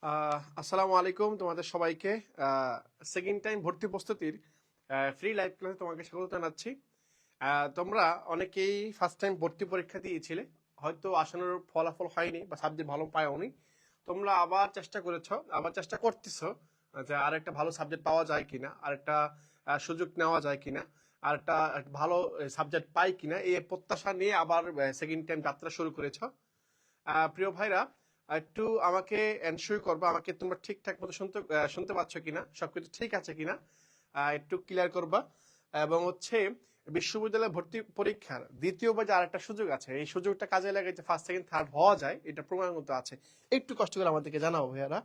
আসসালামু আলাইকুম তোমাদের সবাইকে। সেকেন্ড টাইম ভর্তি প্রস্তুতির ফ্রি লাইভ ক্লাসে তোমাকে স্বাগত জানাচ্ছি। তোমরা অনেকেই ফার্স্ট টাইম ভর্তি পরীক্ষা দিয়েছিলে, হয়তো আসানোর ফলাফল হয়নি বা সাবজেক্ট ভালো পাওনি। তোমরা আবার চেষ্টা করেছো, আবার চেষ্টা করতেছো যে আরেকটা ভালো সাবজেক্ট পাওয়া যায় কিনা, আরেকটা সুযোগ নেওয়া যায় কিনা, আরেকটা ভালো সাবজেক্ট পাই কিনা, এই প্রত্যাশা নিয়ে আবার সেকেন্ড টাইম যাত্রা শুরু করেছো। প্রিয় ভাইরা, একটু আমাকে এনশিওর করবা আমাকে তোমরা ঠিকঠাক মতো শুনতে পাচ্ছ কিনা, সবকিছু ঠিক আছে কিনা একটু ক্লিয়ার করবা। এবং বিশ্ববিদ্যালয় ভর্তি পরীক্ষার দ্বিতীয়বার যে আরেকটা সুযোগ আছে, এই সুযোগটা কাজে লাগাইতে ফার্স্ট সেকেন্ড থার্ড হওয়া যায়, এটা প্রমাণ মতো আছে। একটু কষ্ট করে আমাদেরকে জানাবো ভাইয়ারা।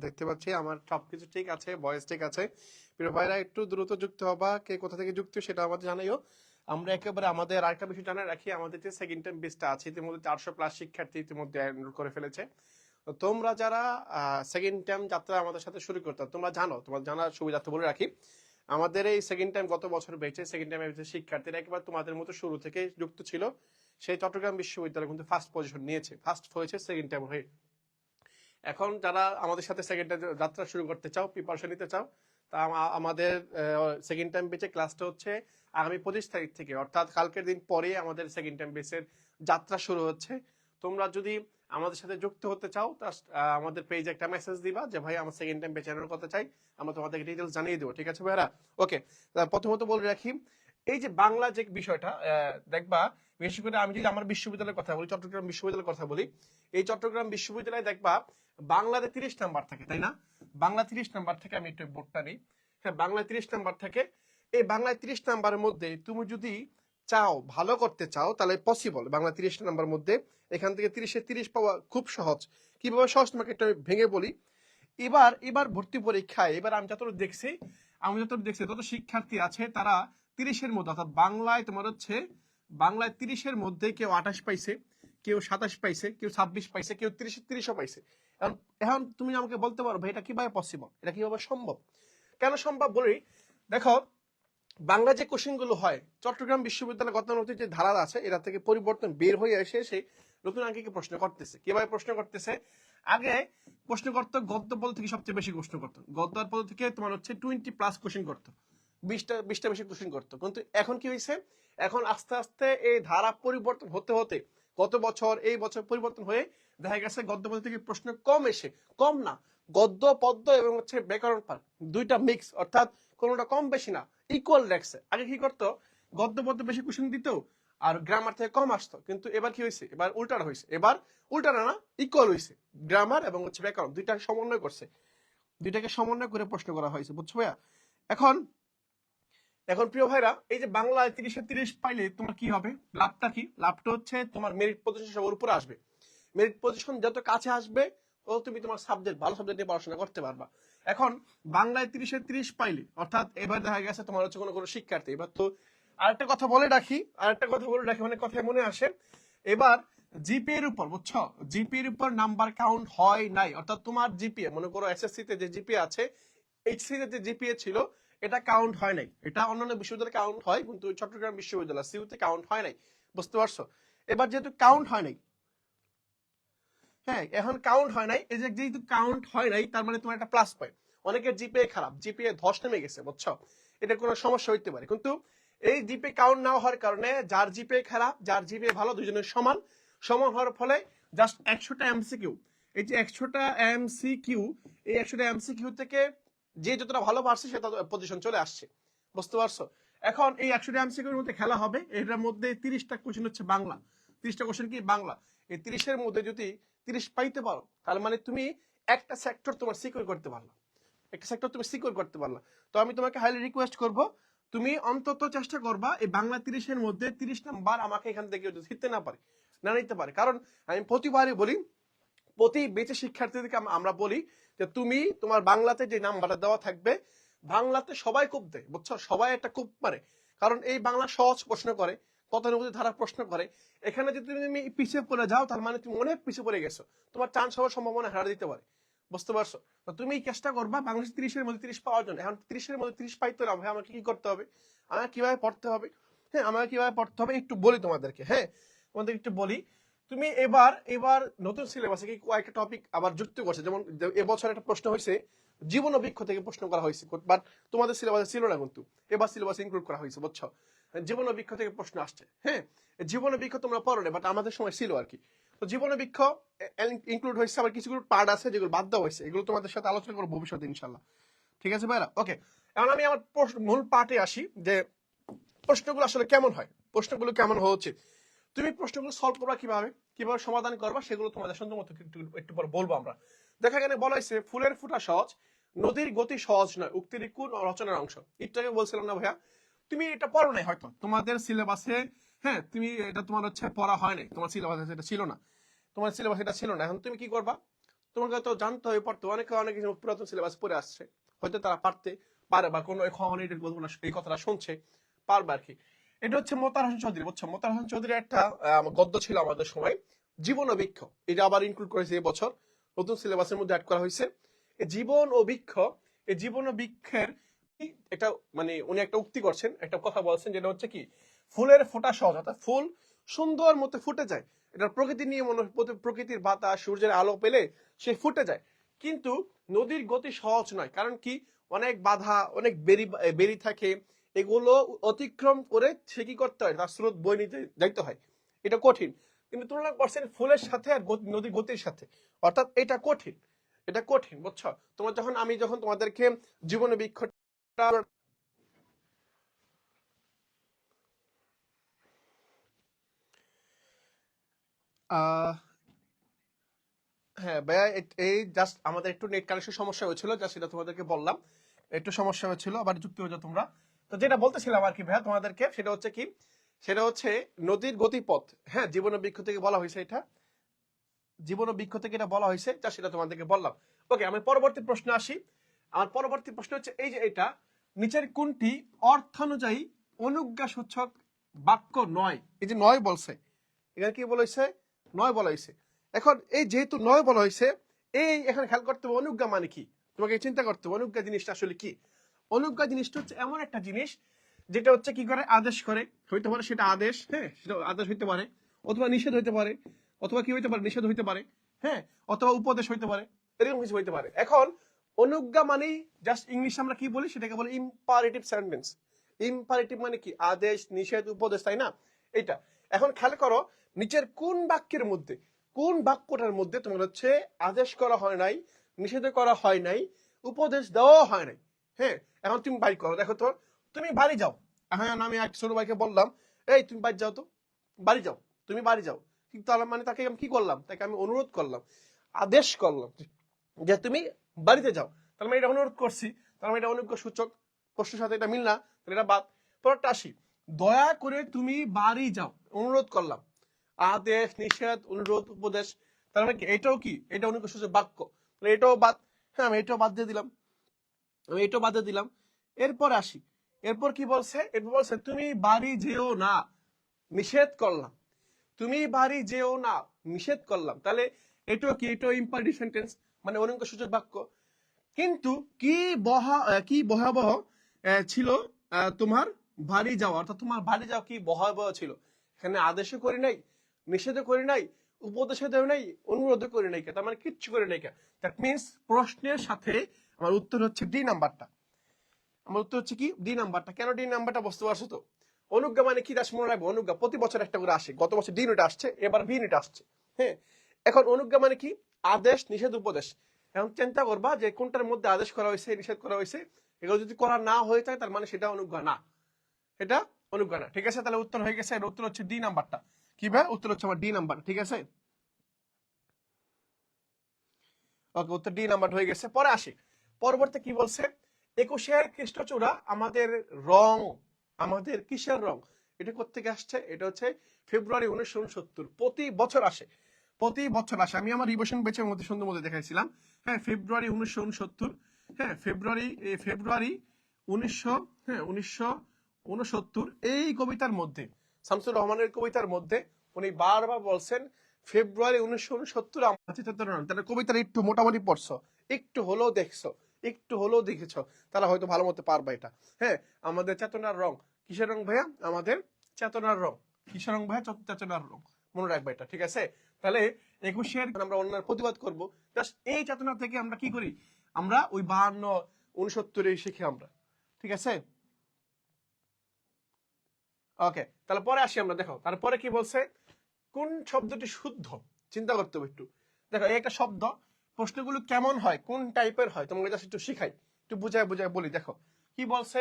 দেখতে পাচ্ছি আমার সবকিছু ঠিক আছে, ভয়েস ঠিক আছে। প্রিয় ভাইরা, একটু দ্রুত যুক্ত হবা, কে কোথা থেকে যুক্ত সেটা আমাদের জানাইও। আমরা একেবারে আমাদের আরেকটা বিষয় জানা রাখি, আমাদের যে সেকেন্ড টাইম বেসটা আছে ইতিমধ্যে 400+ শিক্ষার্থী ইতিমধ্যে এনরোল করে ফেলেছে। তো তোমরা যারা সেকেন্ড টাইম যাত্রা আমাদের সাথে শুরু করতে, তোমরা জানো, তোমার জানার সুবিধার্থে বলে রাখি, আমাদের এই সেকেন্ড টাইম গত বছর বেঁচে সেকেন্ড টাইম শিক্ষার্থীরা একেবারে তোমাদের মতো শুরু থেকে যুক্ত ছিল। সেই চট্টগ্রাম বিশ্ববিদ্যালয় কিন্তু ফার্স্ট পজিশন নিয়েছে, ফার্স্ট হয়েছে সেকেন্ড টাইম হয়ে। এখন যারা আমাদের সাথে সেকেন্ড টাইম যাত্রা শুরু করতে চাও, প্রিপারেশন নিতে চাও, তা আমাদের সেকেন্ড টাইম বেচে ক্লাসটা হচ্ছে আগামী 25 তারিখ থেকে, অর্থাৎ কালকের দিন পরে আমাদের সেকেন্ড টাইম বেচের যাত্রা শুরু হচ্ছে। তোমরা যদি আমাদের সাথে যুক্ত হতে চাও, তা আমাদের পেজে একটা মেসেজ দিবা যে ভাই আমার সেকেন্ড টাইম বেচে এনরোল করতে চাই, আমরা তোমাদেরকে ডিটেলস জানিয়ে দেবো। ঠিক আছে ভাইরা? ওকে। প্রথমত বলে রাখি, এই যে বাংলা যে বিষয়টা দেখবা, বিশেষ করে আমি যদি আমার বিশ্ববিদ্যালয়ের কথা বলি, চট্টগ্রাম বিশ্ববিদ্যালয়ের কথা বলি, এই চট্টগ্রাম বিশ্ববিদ্যালয়ে দেখবা বাংলাতে 30 নাম্বার থাকে, তাই না? বাংলা 30 নাম্বার থেকে, আমি একটু বোর্ডটা নিই। হ্যাঁ, বাংলায় 30 নাম্বার থাকে। এই বাংলায় 30 নাম্বারের মধ্যে তুমি যদি চাও, ভালো করতে চাও, তাহলে পসিবল। বাংলা 30 নাম্বার মধ্যে এখান থেকে 30-এ 30 পাওয়া খুব সহজ। কিভাবে সহজ তোমাকে একটা ভেঙে বলি। এবার ভর্তি পরীক্ষায় এবার আমি যতদূর দেখছি তত শিক্ষার্থী আছে তারা 30-এর মধ্যে, অর্থাৎ বাংলায় তোমার হচ্ছে বাংলায় 30-এর মধ্যে কেউ 28 পাইছে, কেউ 27 পাইছে, কেউ 26 পাইছে, কেউ 30-30ও পাইছে। এখন এখন তুমি আমাকে বলতে পারো ভাই এটা কিভাবে পসিবল, এটা কিভাবে সম্ভব? কেন সম্ভব বলি, দেখো, বাংলা যে কোশ্চেন গুলো হয় চট্টগ্রাম বিশ্ববিদ্যালয় গতানুগতিক যে ধারা আছে এটা থেকে পরিবর্তন বের হয়ে এসে নতুন আঙ্গিকে প্রশ্ন করতেছে। কিভাবে প্রশ্ন করতেছে? আগে প্রশ্ন করতো গদ্য পদ থেকে, সবচেয়ে বেশি প্রশ্ন করতো গদ্য পদ থেকে, তোমার হচ্ছে 20+ কোশ্চেন করতো, 20টা বেশি কোশ্চেন করতো। কিন্তু এখন কি হয়েছে, এখন আস্তে আস্তে এই ধারা পরিবর্তন হতে হতে গত বছর এই বছর পরিবর্তন হয়ে দেখা গেছে গদ্য পদ থেকে প্রশ্ন কম এসে, কম না, গদ্য পদ্য এবং ব্যাকরণ পাঠ দুইটা মিক্স, অর্থাৎ কোনোটা কম বেশি না, ইকুয়াল রাখছে। আগে কি করতো, গদ্য পদ্য বেশি কোশ্চেন দিত আর গ্রামার থেকে কম আসতো, কিন্তু এবার কি হয়েছে, এবার উল্টাটা হয়েছে। এবার উল্টাটা না, ইকুয়াল হয়েছে। গ্রামার এবং ব্যাকরণ দুইটা সমন্বয় করছে, দুইটাকে সমন্বয় করে প্রশ্ন করা হয়েছে, বুঝছো ভাইয়া? এখন এখন প্রিয় ভাইরা, এই যে বাংলায় 30-এ 30 পাইলে তোমার কি হবে, লাভটা কি? লাভটা হচ্ছে তোমার মেরিট পজিশন সবার উপরে আসবে। মেরিট পজিশন যত কাছে আসবে তত তুমি তোমার সাবজেক্ট, ভালো সাবজেক্ট নিয়ে পড়াশোনা করতে পারবা। এখন বাংলায় 30-এ 30 পাইলে, অর্থাৎ এবার দেখা গেছে তোমার হচ্ছে কোনো শিক্ষার্থী, এবার তো আরেকটা কথা বলে রাখি অনেক কথায় মনে আসে। এবার জিপিএ এর উপর, বুঝছো, জিপিএ এর উপর নাম্বার কাউন্ট হয় নাই, অর্থাৎ তোমার জিপিএ, মনে করো এসএসসি তে যে জিপিএ আছে, এইচসি তে যে জিপিএ ছিল, এটা কাউন্ট হয় নাই। এটা অন্যান্য বিশ্ববিদ্যালয়ে কাউন্ট হয়, কিন্তু চট্টগ্রাম বিশ্ববিদ্যালয় সিইউতে কাউন্ট হয় নাই। বুঝতে পারছো? এবার যেহেতু কাউন্ট হয় নাই, হ্যাঁ, এখন কাউন্ট হয় নাই, এই যে যেহেতু কাউন্ট হয় নাই, তার মানে তোমার একটা প্লাস পয়েন্ট। অনেকের জিপিএ খারাপ, জিপিএ ধস নেমে গেছে, বুঝছো, এটা কোনো সমস্যা হইতে পারে। কিন্তু এই জিপিএ কাউন্ট না হওয়ার কারণে যার জিপিএ খারাপ, যার জিপিএ ভালো, দুজনের সমান। সমান হওয়ার ফলে জাস্ট 100টা এমসিকিউ, এই যে 100টা এমসিকিউ, এই 100টা এমসিকিউ থেকে যে যতটা ভালো পারছে সে তত পজিশন চলে আসছে। বুঝতে পারছো? এখন এই 100টা এমসিকিউর মধ্যে খেলা হবে, এটার মধ্যে 30টা কোশ্চেন হচ্ছে বাংলা, 30টা কোশ্চেন কি বাংলা। এই 30-এর মধ্যে যদি 30 পাইতে পারো, তাহলে মানে তুমি একটা সেক্টর তোমার সিকিউর করতে পারলা। একটা সেক্টর তুমি সিকিউর করতে পারলা। তো আমি তোমাকে হাইলি রিকোয়েস্ট করব, তুমি অন্তত চেষ্টা করবা এই বাংলা 30-এর মধ্যে 30 নাম্বার আমাকে এখান থেকে জিততে না পারে, না নিতে পারে। কারণ আমি প্রতিবারই বলি, প্রতি বেঁচে শিক্ষার্থীদেরকে আমরা বলি যে তুমি তোমার বাংলাতে যে নাম্বারটা দেওয়া থাকবে, বাংলাতে সবাই খুব দেয়, বুঝছো, সবাই একটা খুব পারে। কারণ এই বাংলা সহজ প্রশ্ন করে, গতানুগতিক ধারা প্রশ্ন করে। এখানে যদি তুমি পিছিয়ে পড়ে যাও, তার মানে তুমি অনেক পিছিয়ে পড়ে গেছো, তোমার চান্স হওয়ার সম্ভাবনা হারা দিতে পারে, বুঝতে পারছো? তো তুমি চেষ্টা করবা বাংলাদেশ 30-এর মধ্যে 30 পাওয়ার জন্য। এখন 30-এর মধ্যে 30 পাইতে হবে, আমাকে কি করতে হবে, আমাকে কিভাবে পড়তে হবে? হ্যাঁ, আমাকে কিভাবে পড়তে হবে একটু বলি তোমাদেরকে। হ্যাঁ, তোমাদের একটু বলি। তুমি এবার এবার নতুন সিলেবাসে কি কয়েকটা টপিক আবার যুক্ত করছে। যেমন এবছর একটা প্রশ্ন হয়েছে জীবন বৃক্ষ থেকে প্রশ্ন করা হয়েছে, বাট তোমাদের সিলেবাসে ছিল না, কিন্তু এবার সিলেবাসে ইনক্লুড করা হয়েছে, বুঝছো? জীবন বৃক্ষ থেকে প্রশ্ন আসছে। হ্যাঁ, জীবন বৃক্ষ তোমরা পড়ো না, বাট আমাদের সময় ছিল আর কি। তো জীবন বৃক্ষ ইনক্লুড হয়েছে, আবার কিছুগুলো পার্ট আছে যেগুলো বাদ দেওয়া হয়েছে, এগুলো তোমাদের সাথে আলোচনা করবো ভবিষ্যতে ইনশাল্লাহ। ঠিক আছে ভাইরা? ওকে, এখন আমি আমার মূল পার্টে আসি যে প্রশ্নগুলো আসলে কেমন হয়, প্রশ্নগুলো কেমন হওয়া উচিত। তুমি প্রশ্নগুলো সলভ করবা কিভাবে, কিভাবে সমাধান করবা, সেগুলো তোমাদের সঙ্গে মতো একটু পর বলবো আমরা। দেখা গেলে বলা হয়েছে ফুলের ফুটা সহজ, নদীর গতি সহজ নয়, উক্তির কোন রচনার অংশ। একটাকে বলছিলাম না ভাইয়া, তুমি এটা পড়ো নাই হয়তো তোমাদের সিলেবাসে। হ্যাঁ, তুমি এটা তোমার হচ্ছে পড়া হয় নাই, তোমার সিলেবাসে এটা ছিল না, তোমার সিলেবাস এটা ছিল না। এখন তুমি কি করবা, তোমাকে তো জানতে হবে, পড়তে। অনেকে অনেক পুরাতন সিলেবাস পড়ে আসছে, হয়তো তারা পারতে পারে, বা কোনো এই কথাটা শুনছে, পারবে আর কি। এটা হচ্ছে মোতার হোসেন চৌধুরী, বুঝছো? মোতার হোসেন চৌধুরীর একটা গদ্য ছিল আমাদের সময়, জীবন ও বৃক্ষ। এটা আবার ইনক্লুড করেছে এবছর, নতুন সিলেবাসের মধ্যে অ্যাড করা হয়েছে। এই জীবন ও বৃক্ষ, এই জীবন ও বৃক্ষের এটা মানে উনি একটা উক্তি করছেন, একটা কথা বলছেন, যেটা হচ্ছে কি ফুলের ফোটা সহজ, অর্থাৎ ফুল সুন্দর মতো ফুটে যায়। এটা প্রকৃতির নিয়ম, প্রকৃতির বাতাস সূর্যের আলো পেলে সে ফুটে যায়। কিন্তু নদীর গতি সহজ নয়, কারণ কি অনেক বাধা, অনেক বেরি থাকে, এগুলো অতিক্রম করে সে কি করতে হয়, তার স্রোত বয়ে নিতে যাইতে হয়। এটা কঠিন। কিন্তু তুলনা করছেন ফুলের সাথে আর নদীর গতির সাথে, অর্থাৎ এটা কঠিন, এটা কঠিন, বুঝছো? তোমার যখন আমি যখন তোমাদেরকে জীবনে বৃক্ষটা আহ হ্যাঁ ভাইয়া, এই জাস্ট আমাদের একটু নেট কানেকশন সমস্যা হয়েছিল, জাস্ট সেটা তোমাদেরকে বললাম, একটু সমস্যা হয়েছিল, আবার যুক্ত হয়ে যাও তোমরা। তো যেটা বলতেছিলাম আর কি ভাইয়া তোমাদেরকে, সেটা হচ্ছে কি, সেটা হচ্ছে নদীর গতিপথ। হ্যাঁ, জীবন বৃক্ষ থেকে বলা হয়েছে এটা, জীবন বৃক্ষ থেকে এটা বলা হয়েছে, যা সেটা তোমাদেরকে বললাম। ওকে, আমি পরবর্তী প্রশ্ন আসি। আমার পরবর্তী প্রশ্ন হচ্ছে এই যে এটা, নিচের কোনটি অর্থানুযায়ী অনুজ্ঞা সূচক বাক্য নয়? এই যে নয় বলছে, এখানে কি বলা হয়েছে, নয় বলা হয়েছে। এখন এই যেহেতু নয় বলা হয়েছে, এই এখানে খেয়াল করতে হবে অনুজ্ঞা মানে কি, তোমাকে চিন্তা করতে হবে অনুজ্ঞা জিনিসটা আসলে কি। অনুজ্ঞা জিনিসটা হচ্ছে এমন একটা জিনিস যেটা হচ্ছে কি করে, আদেশ করে, হইতে পারে সেটা আদেশ, হ্যাঁ সেটা আদেশ হইতে পারে, অথবা নিষেধ হইতে পারে, অথবা কি হইতে পারে, নিষেধ হইতে পারে, হ্যাঁ, অথবা উপদেশ হইতে পারে, এরকম কিছু হইতে পারে। এখন অনুজ্ঞা মানেই জাস্ট ইংলিশে আমরা কি বলি, সেটাকে বলি ইম্পারেটিভ সেন্টেন্স। ইম্পারেটিভ মানে কি, আদেশ, নিষেধ, উপদেশ, তাই না? এটা এখন খেয়াল করো, নিচের কোন বাক্যের মধ্যে, কোন বাক্যটার মধ্যে তোমার হচ্ছে আদেশ করা হয় নাই, নিষেধ করা হয় নাই, উপদেশ দেওয়া হয় নাই। হ্যাঁ, এখন তুমি বাড়ি করো, দেখো তো, তুমি বাড়ি যাও। হ্যাঁ, আমি এক ছোট ভাইকে বললাম, এই তুমি বাড়ি যাও তো, বাড়ি যাও, তুমি বাড়ি যাও। কিন্তু তার মানে তাকে আমি কি করলাম, তাকে আমি অনুরোধ করলাম, আদেশ করলাম যে তুমি বাড়িতে যাও। তার মানে এটা অনুরোধ করছি, তার মানে এটা অনুজ্ঞা সূচক, প্রশ্নের সাথে এটা মিল না, তাহলে এটা বাদ। পরেরটা আসি, দয়া করে তুমি বাড়ি যাও, অনুরোধ করলাম, আদেশ, নিষেধ, অনুরোধ, উপদেশ, তার মানে কি এটাও কি, এটা অনুজ্ঞা সূচক বাক্য, তাহলে এটাও বাদ। হ্যাঁ, আমি এটাও বাদ দিয়ে দিলাম, আমি এটাও বাদ দিয়ে দিলাম। এরপর আসি, এরপর কি বলছে, এরপর বলছে তুমি বাড়ি যেও না, নিষেধ করলাম, তুমি বাড়ি যেও না, নিষেধ করলাম। তাহলে এটাও কি, এটাও ইম্পারেটিভ সেন্টেন্স, মানে অনুজ্ঞা সূচক বাক্য। কিন্তু কি ভয়াবহ ছিল তোমার বাড়ি যাওয়া, অর্থাৎ তোমার বাড়ি যাওয়া কি ভয়াবহ ছিল। এখানে আদেশও করি নাই, নিষেধও করি নাই, উপদেশও দেয় নাই, অনুরোধও করি নাই, তার মানে কিচ্ছু করে নাই। দ্যাট মিনস প্রশ্নের সাথে আমার উত্তর হচ্ছে ডি নাম্বারটা। আমার উত্তর হচ্ছে কি, ডি নাম্বারটা। কেন ডি নাম্বারটা বুঝতে পারছো তো? অনুজ্ঞা মানে কি, দাস মনে রাখবো, অনুজ্ঞা প্রতি বছর একটা করে আসে, গত বছর ডি নোট আসছে, এবার বি নোট আসছে। হ্যাঁ, এখন অনুজ্ঞা মানে কি, আদেশ, নিষেধ, উপদেশ। এখন চিন্তা করবা যে কোনটার মধ্যে আদেশ করা হয়েছে, নিষেধ করা হয়েছে, এগুলো যদি করা না হয়ে থাকে তার মানে সেটা অনুজ্ঞা না, এটা অনুজ্ঞা না। ঠিক আছে, তাহলে উত্তর হয়ে গেছে, এর উত্তর হচ্ছে ডি নাম্বারটা। কি ভাই, উত্তর হচ্ছে আমার ডি নাম্বার। ঠিক আছে, ওকে, উত্তর ডি নাম্বার হয়ে গেছে। পরে আসি, পরবর্তী কি বলছে, 21-এর খ্রিস্টচূড়া আমাদের রং, আমাদের কিসের রং, এটা কোত্থেকে আসছে, এটা হচ্ছে ফেব্রুয়ারি 1969, প্রতি বছর আসে, প্রতি বছর আসে। আমি আমার রিভিশন বেচের মধ্যে সুন্দর মধ্যে দেখাইছিলাম, হ্যাঁ ফেব্রুয়ারি 1969, হ্যাঁ ফেব্রুয়ারি 1969 এই কবিতার মধ্যে, শামসুর রহমানের কবিতার মধ্যে উনি বারবার বলছেন ফেব্রুয়ারি 1969 আমার চেতনা রং। তাহলে কবিতার একটু মোটামুটি পড়ছো, একটু হলেও দেখছো, একটু হলেও দেখেছ, তারা হয়তো ভালো মতো পারবে এটা। হ্যাঁ, আমাদের চেতনার রং কিসের রং ভাইয়া, আমাদের চেতনার রং, কিসের রং ভাইয়া, চেতনার রং, মনে রাখবে এটা, ঠিক আছে। তাহলে 21-এর আমরা অন্যান্য প্রতিবাদ করবো, জাস্ট এই চেতনা থেকে আমরা কি করি, আমরা ওই 52-69 শিখি আমরা, ঠিক আছে। ওকে, তাহলে পরে আসি আমরা, দেখো তারপরে কি বলছে, কোন শব্দটি শুদ্ধ, চিন্তা করতে হবে একটু। দেখো এই একটা শব্দ, প্রশ্নগুলো কেমন হয়, কোন টাইপের হয়, তোমাকে জাস্ট একটু শিখাই, একটু বুঝায় বুঝায় বলি। দেখো কি বলছে,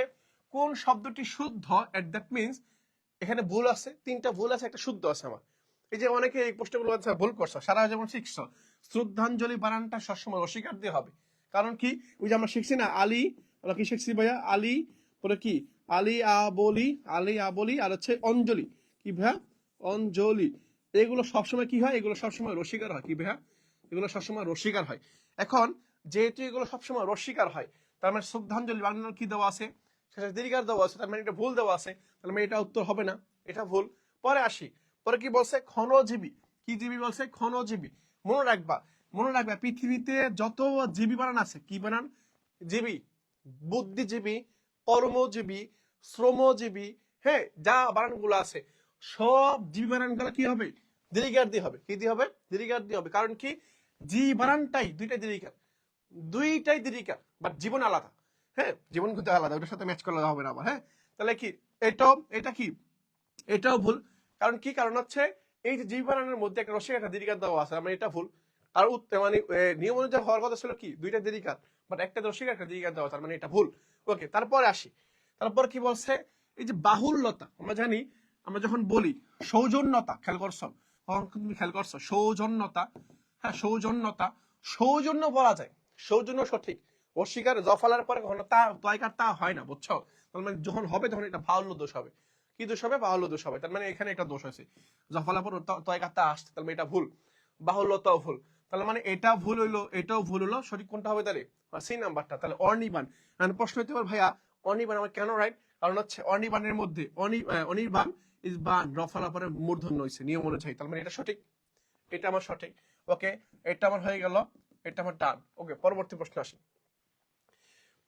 কোন শব্দটি শুদ্ধ, এট দ্যাট মিনস এখানে ভুল আছে, 3টা ভুল আছে, একটা শুদ্ধ আছে আমার। এই যে অনেকে এই প্রশ্নগুলো ভুল করছো, সারা যেমন শিখছো, শ্রদ্ধাঞ্জলি বানানটা সবসময় অস্বীকার দিয়ে হবে। কারণ কি, ওই যে আমরা শিখছি না, আলী, আমরা কি শিখছি ভাইয়া, আলী পরে কি, আলী আবলি, আলী আবলি, আর হচ্ছে অঞ্জলি, কি ভাইয়া, অঞ্জলি, এগুলো সবসময় কি হয়, এগুলো সবসময় রসিকার হয়, কি ভাইয়া, এগুলো সবসময় রসিকার হয়। এখন যেহেতু এগুলো সবসময় রসিকার হয়, তার মানে শ্রদ্ধাঞ্জলি বানানোর কি দেওয়া আছে, সেটা দীর্ঘার দেওয়া আছে, তার মানে এটা ভুল দেওয়া আছে, তার মানে এটা উত্তর হবে না, এটা ভুল। পরে আসি, পরে কি বলছে, ক্ষণজীবী, কি জীবী বলছে, ক্ষণজীবী। মনে রাখবা, মনে রাখবা, পৃথিবীতে যত জীবী বানান আছে, কি বানান, জীবী, বুদ্ধিজীবী, কর্মজীবী, শ্রমজীবী, হ্যাঁ যা বানানগুলো আছে, সব জীবী বানানগুলো কি হবে, দীর্ঘার দিয়ে হবে, কি দিয়ে হবে, দীর্ঘার দিয়ে হবে। কারণ কি, জি বানানটাই দুইটাই দীর্ঘার, দুইটাই দীর্ঘার, বাট জীবন আলাদা। হ্যাঁ, জীবন কিন্তু আলাদা, ওটার সাথে ম্যাচ করলে হবে না আবার। হ্যাঁ, তাহলে কি এটাও, এটা কি, এটাও ভুল। কারণ কি, কারণ হচ্ছে এই যে জীব বানানের মধ্যে একটা রসিক একটা দীর্ঘার দেওয়া আছে, মানে এটা ভুল। আর মানে নিয়ম অনুযায়ী হওয়ার কথা ছিল কি, দুইটা দীর্ঘার, বাট একটা রসিক একটা দীর্ঘার দেওয়া, তার মানে এটা ভুল। ওকে, তারপরে আসি, তারপর কি বলছে, এই যে বাহুল্যতা, আমরা জানি, আমরা যখন বলি সৌজন্যতা, খেয়াল করছো, তুমি খেয়াল করছো, সৌজন্যতা, হ্যাঁ সৌজন্যতা, সৌজন্য বলা যায়, সৌজন্য সঠিক, অস্বীকার জফালার পরে কখনো তা তয়কার তা হয় না, বুঝছো। তার মানে যখন হবে তখন এটা বাহুল্য দোষ হবে, কি দোষ হবে, বাহুল্য দোষ হবে। তার মানে এখানে একটা দোষ হয়েছে, জফালার পর তয়কার তা আসছে, তার মানে এটা ভুল, বাহুল্যতাও ভুল। তাহলে মানে এটা ভুল হইলো, এটাও ভুল হলো, সঠিক কোনটা হবে তাহলে, সি নাম্বারটা। তাহলে অনির্বাণ, প্রশ্ন হতে পারে ভাইয়া অনির্বাণ আমার কেন রাইট, কারণ হচ্ছে অনির্বাণের মধ্যে অনির্বাণ ইজ বান, রফালার পরে মূর্ধন্য হয়েছে নিয়ম অনুযায়ী, তার মানে এটা সঠিক, এটা আমার সঠিক। ওকে, এটা আমার হয়ে গেল, এটা আমার ডান। ওকে, পরবর্তী প্রশ্ন আসি।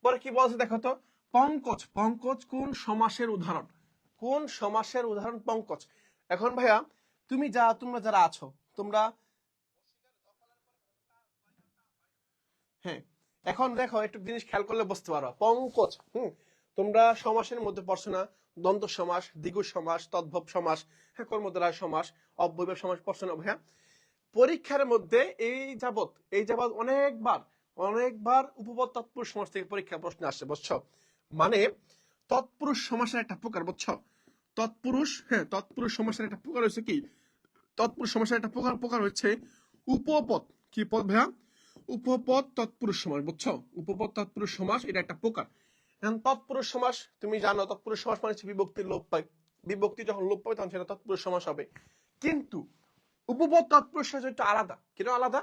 পরে কি বলছে দেখো তো, পঙ্কজ, পঙ্কজ কোন সমাসের উদাহরণ, কোন সমাসের উদাহরণ পঙ্কজ। এখন ভাইয়া তোমরা যারা আছো, তোমরা, হ্যাঁ এখন দেখো একটু জিনিস খেয়াল করলে বুঝতে পারো, পঙ্কজ, তোমরা সমাসের মধ্যে পড়ছো না, দ্বন্দ্ব সমাস, দ্বিগু সমাস, তদ্ভব সমাস, হ্যাঁ কর্মদ্বারয় সমাস, অব্যয়ভাব সমাস পড়ছো না ভাইয়া। পরীক্ষার মধ্যে এই যাবৎ অনেকবার অনেকবার উপপদ তৎপুরুষ সমাস থেকে পরীক্ষা প্রশ্ন আসছে, বুঝছো। মানে তৎপুরুষ সমাসের একটা প্রকার, বুঝছো, তৎপুরুষ, হ্যাঁ তৎপুরুষ সমাসের একটা প্রকার হচ্ছে কি, তৎপুরুষ সমাসের একটা প্রকার প্রকার হচ্ছে উপপদ, কি পদ ভাইয়া, উপপদ তৎপুরুষ সমাস, বুঝছো, উপপদ তৎপুরুষ সমাস এটা একটা প্রকার। এখন তৎপুরুষ সমাস তুমি জানো, তৎপুরুষ সমাস মানে হচ্ছে বিভক্তির লোপ পায়, বিভক্তি যখন লোপ পাবে তখন সেটা তৎপুরুষ সমাস হবে। কিন্তু উপপদ তৎপুরুষ সমাস একটু আলাদা, কেন আলাদা,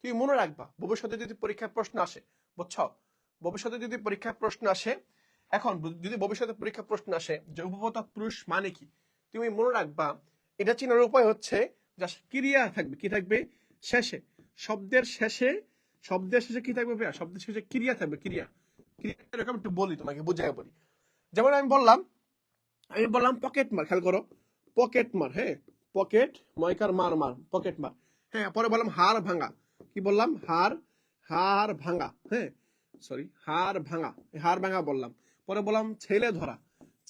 তুমি মনে রাখবা ভবিষ্যতে যদি পরীক্ষার প্রশ্ন আসে, বুঝছো, ভবিষ্যতে যদি পরীক্ষার প্রশ্ন আসে, এখন যদি ভবিষ্যতে পরীক্ষা প্রশ্ন আসে যে উপপদ তৎপুরুষ মানে কি, তুমি মনে রাখবা এটা চেনার উপায় হচ্ছে যা ক্রিয়া থাকবে, কি থাকবে শেষে, শব্দের শেষে, শব্দের শেষে কি থাকবে ভাইয়া, শব্দের শেষে ক্রিয়া থাকবে, ক্রিয়া, ক্রিয়া এরকম একটু বলি তোমাকে, বুঝাই বলি। যেমন আমি বললাম পকেট মার, খেয়াল করো, পকেট মার, হ্যাঁ পকেট ময়কার মার মার, পকেট মার। হ্যাঁ, পরে বললাম হাড় ভাঙা, কি বললাম, হাড় ভাঙা, হ্যাঁ সরি হাড় ভাঙা, হাড় ভাঙা বললাম। পরে বললাম ছেলে ধরা,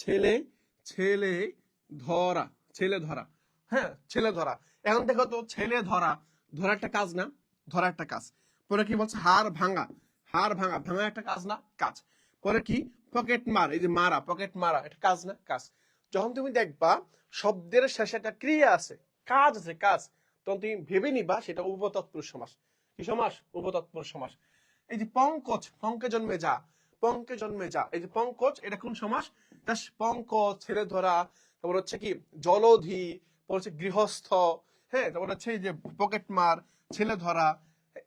ছেলে ছেলে ধরা, ছেলে ধরা, হ্যাঁ ছেলে ধরা। এখন দেখো তো ছেলে ধরা, ধরা একটা কাজ না, ধরা একটা কাজ। পরে কি বলছে, হাড় ভাঙা, হাড় ভাঙা, ভাঙা একটা কাজ না, কাজ। পরে কি, পকেট মার, এই যে মারা, পকেট মারা এটা কাজ না, কাজ। যখন তুমি দেখবা শব্দের শেষে একটা ক্রিয়া আছে, কাজ আছে, কাজ, তখন তুমি ভেবে নিবা সেটা উপতৎপুরুষ সমাস, কি সমাস, উপতৎপুরুষ সমাস। এই যে পঙ্কজ, পঙ্কে জন্মে যা, পঙ্কে জন্মে যা, এই যে পঙ্কজ, এটা কোন সমাস? পঙ্কজ, ছেলে ধরা, তারপর হচ্ছে কি জলধি, তারপর হচ্ছে গৃহস্থ, হ্যাঁ, তারপর হচ্ছে এই যে পকেট মার, ছেলে ধরা,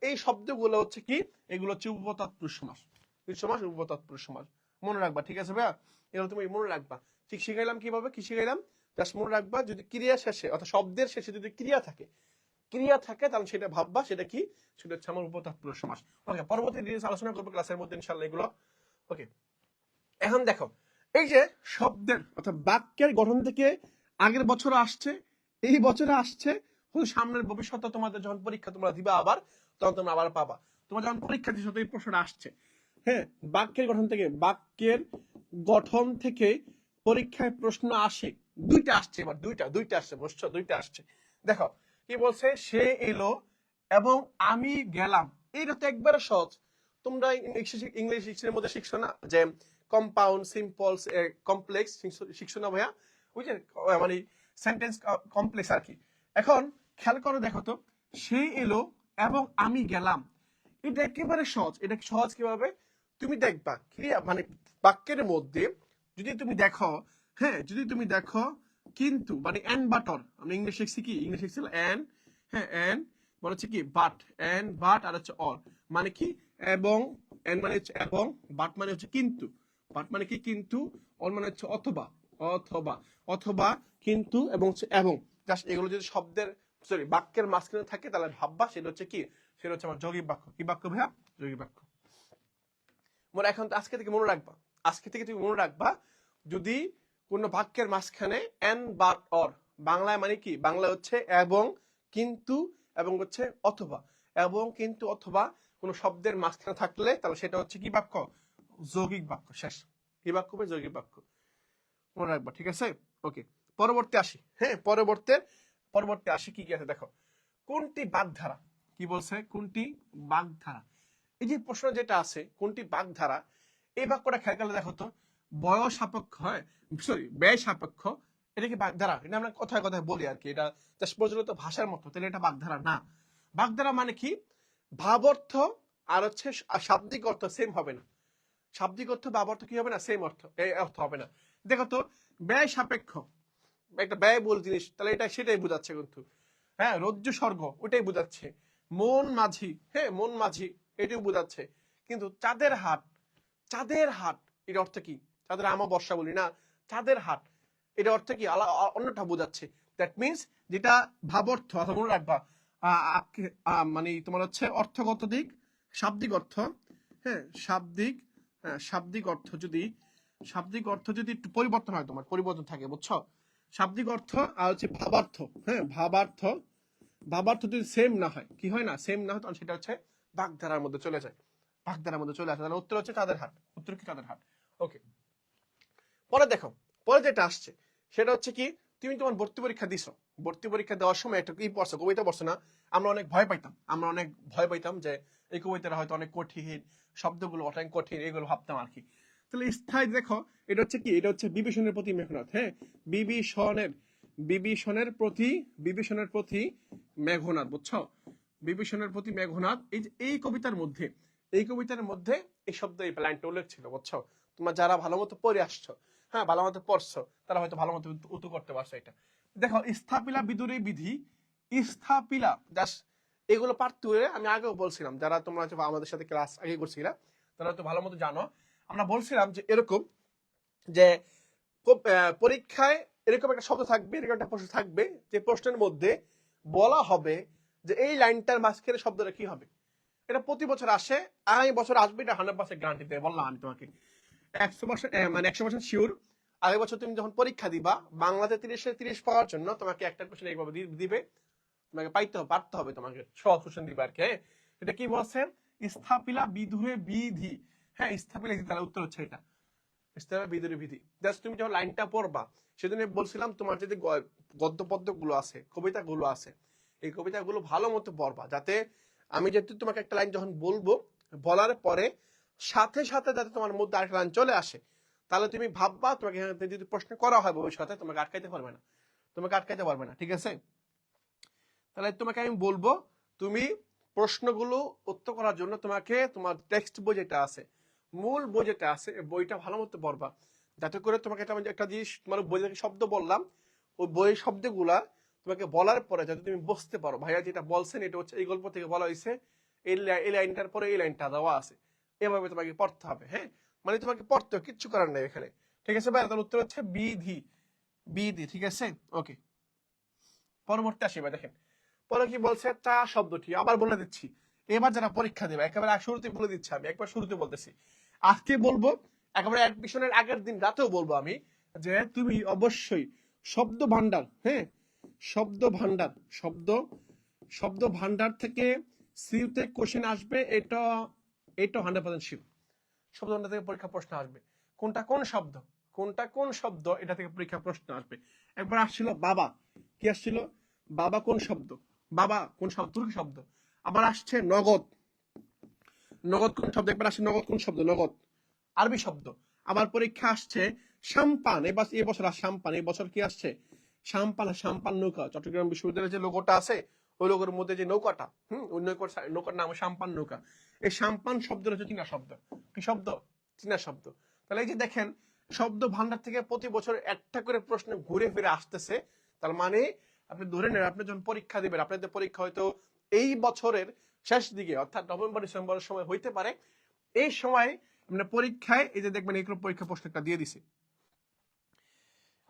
এই শব্দগুলো হচ্ছে কি, এগুলো হচ্ছে উপতৎপুরুষ সমাস। সমাস উপতৎপুরুষ সমাস মনে রাখবা, ঠিক আছে ভাইয়া? এগুলো তুমি মনে রাখবা। ঠিক শিখাইলাম কিভাবে, কি শিখাইলাম? জাস্ট মনে রাখবা, যদি ক্রিয়া শেষে অর্থাৎ শব্দের শেষে যদি ক্রিয়া থাকে, ক্রিয়া থাকে, তাহলে সেটা ভাববা সেটা কি, সেটা হচ্ছে আমার উপতৎপুরুষ সমাস। ওকে, পরবর্তী ডিটেইলস আলোচনা করবো ক্লাসের মধ্যে ইনশাআল্লাহ এগুলো। ওকে, এখন দেখো, এই যে শব্দের অর্থাৎ বাক্যের গঠন থেকে আগের বছর আসছে, এই বছরে আসছে, সামনের ভবিষ্যতে তোমাদের যখন পরীক্ষা তোমরা দিবা আবার, তখন তোমরা আবার পাবা। তোমার যখন পরীক্ষা দিচ্ছ এই প্রশ্নটা আসছে। হ্যাঁ, বাক্যের গঠন থেকে, বাক্যের গঠন থেকে পরীক্ষায় প্রশ্ন আসে, দুইটা আসছে, এবার দুইটা আসছে, বুঝছো? দুইটা আসছে। দেখো কি বলছে, সে এলো এবং আমি গেলাম। এইটা তো একবারে সহজ। তোমরা ইংলিশ ডিকশনারির মধ্যে শিখছো না যে কম্পাউন্ড, সিম্পল, কমপ্লেক্স, শিখছো না ভাইয়া? ওই যে মানে সেন্টেন্স কমপ্লেক্স আর কি। এখন খেয়াল করো, দেখো তো, সে এলো এবং আমি গেলাম, এটা একেবারে সহজ। এটা সহজ কিভাবে? তুমি দেখবা ক্রিয়া মানে বাক্যের মধ্যে যদি তুমি দেখো, হ্যাঁ, যদি তুমি দেখো কিন্তু মানে এন বাটর, আমরা ইংলিশ শিখছি কি, ইংলিশ শিখছিল এন, হ্যাঁ, এন বলে হচ্ছে কি বাট, এন বাট আর হচ্ছে অর, মানে কি এবং, এন মানে হচ্ছে এবং, বাট মানে হচ্ছে কিন্তু, বাট মানে কি কিন্তু, অর মানে হচ্ছে অথবা, অথবা, অথবা, কিন্তু এবং হচ্ছে এবং। জাস্ট এগুলো যদি শব্দের সরি বাক্যের মাঝখানে থাকে তাহলে ভাববা সেটা হচ্ছে কি, সেটা হচ্ছে আমার যৌগিক বাক্য। কি বাক্য ভাইয়া? যৌগিক বাক্য। মোর এখন আজকে থেকে মনে রাখবা, আজকে থেকে তুমি মনে রাখবা, যদি কোন বাক্যের মাঝখানে এন বাট অর, বাংলায় মানে কি, বাংলা হচ্ছে এবং কিন্তু এবং হচ্ছে অথবা, এবং কিন্তু অথবা কোন শব্দের মাঝখানে থাকলে তাহলে সেটা হচ্ছে কি বাক্য? যৌগিক বাক্য। শেষ। কি বাক্য? যৌগিক বাক্য। মনে রাখবা, ঠিক আছে? ওকে, পরবর্তী আসি। হ্যাঁ, পরবর্তী আসি, কি কি আছে দেখো। কোনটি বাগধারা? কি বলছে? কোনটি বাগধারা? এই যে প্রশ্ন যেটা আছে, কোনটি বাগধারা, এই বাক্যটা খেয়াল করলে দেখো তো, বয়স সাপেক্ষ, হয় সরি ব্যয় সাপেক্ষ, এটা কি বাগধারা? এটা আমরা কথায় কথায় বলি আর কি, এটা জাস্ট প্রচলিত ভাষার মতো, তাহলে এটা বাগধারা না। বাগধারা মানে কি, ভাব অর্থ আর হচ্ছে শাব্দিক অর্থ সেম হবে না। শাব্দিক অর্থ বা অর্থ কি হবে না, সেম অর্থ, এই অর্থ হবে না। দেখো তো, ব্যয় সাপেক্ষ, একটা ব্যয়বহুল জিনিস, তাহলে এটা সেটাই বোঝাচ্ছে কিন্তু। হ্যাঁ, রজ্জু স্বর্গ, ওটাই বোঝাচ্ছে। মন মাঝি, হ্যাঁ, মন মাঝি, এটাও বোঝাচ্ছে। কিন্তু চাঁদের হাট, চাঁদের হাট, এর অর্থ কি? চাঁদের আমাবস্যা বলি না, চাঁদের হাট, এটা অর্থ কি অন্যটা বোঝাচ্ছে। দ্যাট মিনস যেটা ভাবার্থ, অথবা মনে রাখবা মানে তোমার হচ্ছে অর্থগত দিক, শাব্দিক অর্থ, হ্যাঁ, শাব্দিক অর্থ যদি, শাব্দিক অর্থ যদি একটু পরিবর্তন হয়, তোমার পরিবর্তন থাকে, বুঝছো? শাব্দিক অর্থ আর হচ্ছে ভাবার্থ, হ্যাঁ, ভাবার্থ যদি সেম না হয়, কি হয় না, সেম না হয়, তখন সেটা হচ্ছে বাগধারার মধ্যে চলে যায়, বাগধারার মধ্যে চলে আসে। তাহলে উত্তর হচ্ছে চাঁদের হাট। উত্তর কি চাঁদের হাট? ওকে, পরে দেখো, পরে যেটা আসছে সেটা হচ্ছে কি, তুমি তোমার ভর্তি পরীক্ষা দিছো, ভর্তি পরীক্ষা দেওয়ার সময় একটা কি পড়ছো, কবিতা পড়ছো না? আমরা অনেক ভয় পাইতাম যে এই কবিতাটা হয়তো অনেক কঠিন, শব্দগুলো অনেক কঠিন, এগুলো ভাবতাম আর কি। তাহলে স্থায়ী দেখো, এটা হচ্ছে কি, এটা হচ্ছে বিভীষণের প্রতি মেঘনাথ, হ্যাঁ, বিভীষণের প্রতি মেঘনাথ, বুঝছো? বিভীষণের প্রতি মেঘনাথ, এই যে এই কবিতার মধ্যে, এই শব্দ, এই লাইনটা উল্লেখ ছিল, বুঝছো? তোমরা যারা ভালো মতো পড়ে আসছো, হ্যাঁ, ভালো মতো পড়ছো, তারা হয়তো ভালো মতো উত্তর করতে পারছো এটা। দেখো, স্থাপিলা বিদুরে বিধি, স্থাপিলা, জাস্ট এগুলো পারতে হলে, আমি আগেও বলছিলাম, যারা তোমরা হয়তো আমাদের সাথে ক্লাস আগে করছিলা তারা হয়তো ভালো মতো জানো, আমরা বলছিলাম যে এরকম যে পরীক্ষায় এরকম একটা শব্দ থাকবে, এরকম একটা প্রশ্ন থাকবে, যে প্রশ্নের মধ্যে বলা হবে যে এই লাইনটার মাঝখানে শব্দটা কি হবে। এটা প্রতি বছর আসে, আগামী বছর আসবে, এটা 100% গ্যারান্টি দেয়, বললাম আমি তোমাকে 100%, মানে 100% শিওর। আগের বছর তুমি যখন পরীক্ষা দিবা, বাংলাতে 30 পাওয়ার জন্য তোমাকে একটা কোশ্চেন এইভাবে দিবে, তোমাকে পারতে হবে, তোমাকে সহজ কোশ্চেন দিবে আর কি। হ্যাঁ, এটা কি বলছে, স্থাপিলা বিধুরে বিধি, হ্যাঁ, স্থাপিলা, তাহলে উত্তর হচ্ছে এটা, স্থাপিলা বিধুরে বিধি। জাস্ট তুমি যখন লাইনটা পড়বা, সেদিন বলছিলাম তোমার যদি গদ্য পদ্য গুলো আছে, কবিতা গুলো আছে, এই কবিতাগুলো ভালো মতো পড়বা, যাতে আমি যেহেতু তোমাকে একটা লাইন যখন বলবো, বলার পরে সাথে সাথে যাতে তোমার মধ্যে আরেকটা লাইন চলে আসে, তাহলে তুমি ভাববা, তোমাকে যদি প্রশ্ন করা হয় ভবিষ্যতে, তোমাকে আটকাইতে পারবে না, ঠিক আছে? তাহলে তোমাকে আমি বলবো, তুমি প্রশ্নগুলো উত্তর করার জন্য তোমাকে তোমার টেক্সট বই যেটা আছে, মূল বই যেটা আছে, বইটা ভালো মতো পড়বা, যাতে করে তোমাকে একটা জিনিস তোমার বই থেকে শব্দ বললাম, ওই বইয়ের শব্দগুলা তোমাকে বলার পরে যাতে তুমি বুঝতে পারো ভাইয়া যেটা বলছেন এটা হচ্ছে এই গল্প থেকে বলা হয়েছে, এই লাইনটার পরে এই লাইনটা দেওয়া আছে, এভাবে তোমাকে পড়তে হবে। হ্যাঁ, মানে তোমাকে পড়তে হবে, কিচ্ছু করার নেই এখানে। ঠিক আছে ভাই, তার উত্তর হচ্ছে বিধি। বিধি, ঠিক আছে। ওকে, পরবর্তী আসি ভাই। দেখেন পরে কি বলছে, চা শব্দটি আবার বলে দিচ্ছি, এবার যারা পরীক্ষা দেবে একেবারে শুরুতে বলে দিচ্ছি, আমি একবার শুরুতে বলতেছি, আজকে বলবো, একেবারে অ্যাডমিশনের আগের দিন রাতেও বলবো আমি, যে তুমি অবশ্যই শব্দ ভান্ডার, হ্যাঁ শব্দ ভান্ডার, শব্দ ভান্ডার থেকে সিউতে কোশ্চেন আসবে, এটা 100% শিওর। শব্দ ভান্ডার থেকে পরীক্ষা প্রশ্ন আসবে, কোনটা কোন শব্দ এটা থেকে পরীক্ষা প্রশ্ন আসবে। একবার আসছিল বাবা, কি আসছিল, বাবা কোন শব্দ, তুর্কি শব্দ। আবার আসছে নগদ, কোন শব্দ, একবার আসছে নগদ কোন শব্দ, নগদ আরবি শব্দ। আবার পরীক্ষা আসছে সাম্পান, এই বছর সাম্পান, এই বছর কি আসছে সাম্পান নৌকা, চট্টগ্রাম বিশ্ববিদ্যালয়ের যে লোগোটা আছে ওই লোগোর মধ্যে যে নৌকাটা, ওই নৌকার নাম সাম্পান নৌকা। এই সাম্পান শব্দটা হচ্ছে চীনা শব্দ। কি শব্দ? চীনা শব্দ। তাহলে এই যে দেখেন শব্দ ভান্ডার থেকে প্রতি বছর একটা করে প্রশ্ন ঘুরে ফিরে আসতেছে, তার মানে আপনি ধরে নেন আপনি যখন পরীক্ষা দিবেন, আপনাদের পরীক্ষা হয়তো এই বছরের শেষ দিকে অর্থাৎ নভেম্বর ডিসেম্বরের সময় হইতে পারে, এই সময় মানে পরীক্ষায় এই যে দেখবেন এইগুলো পরীক্ষা প্রশ্ন একটা দিয়ে দিছে,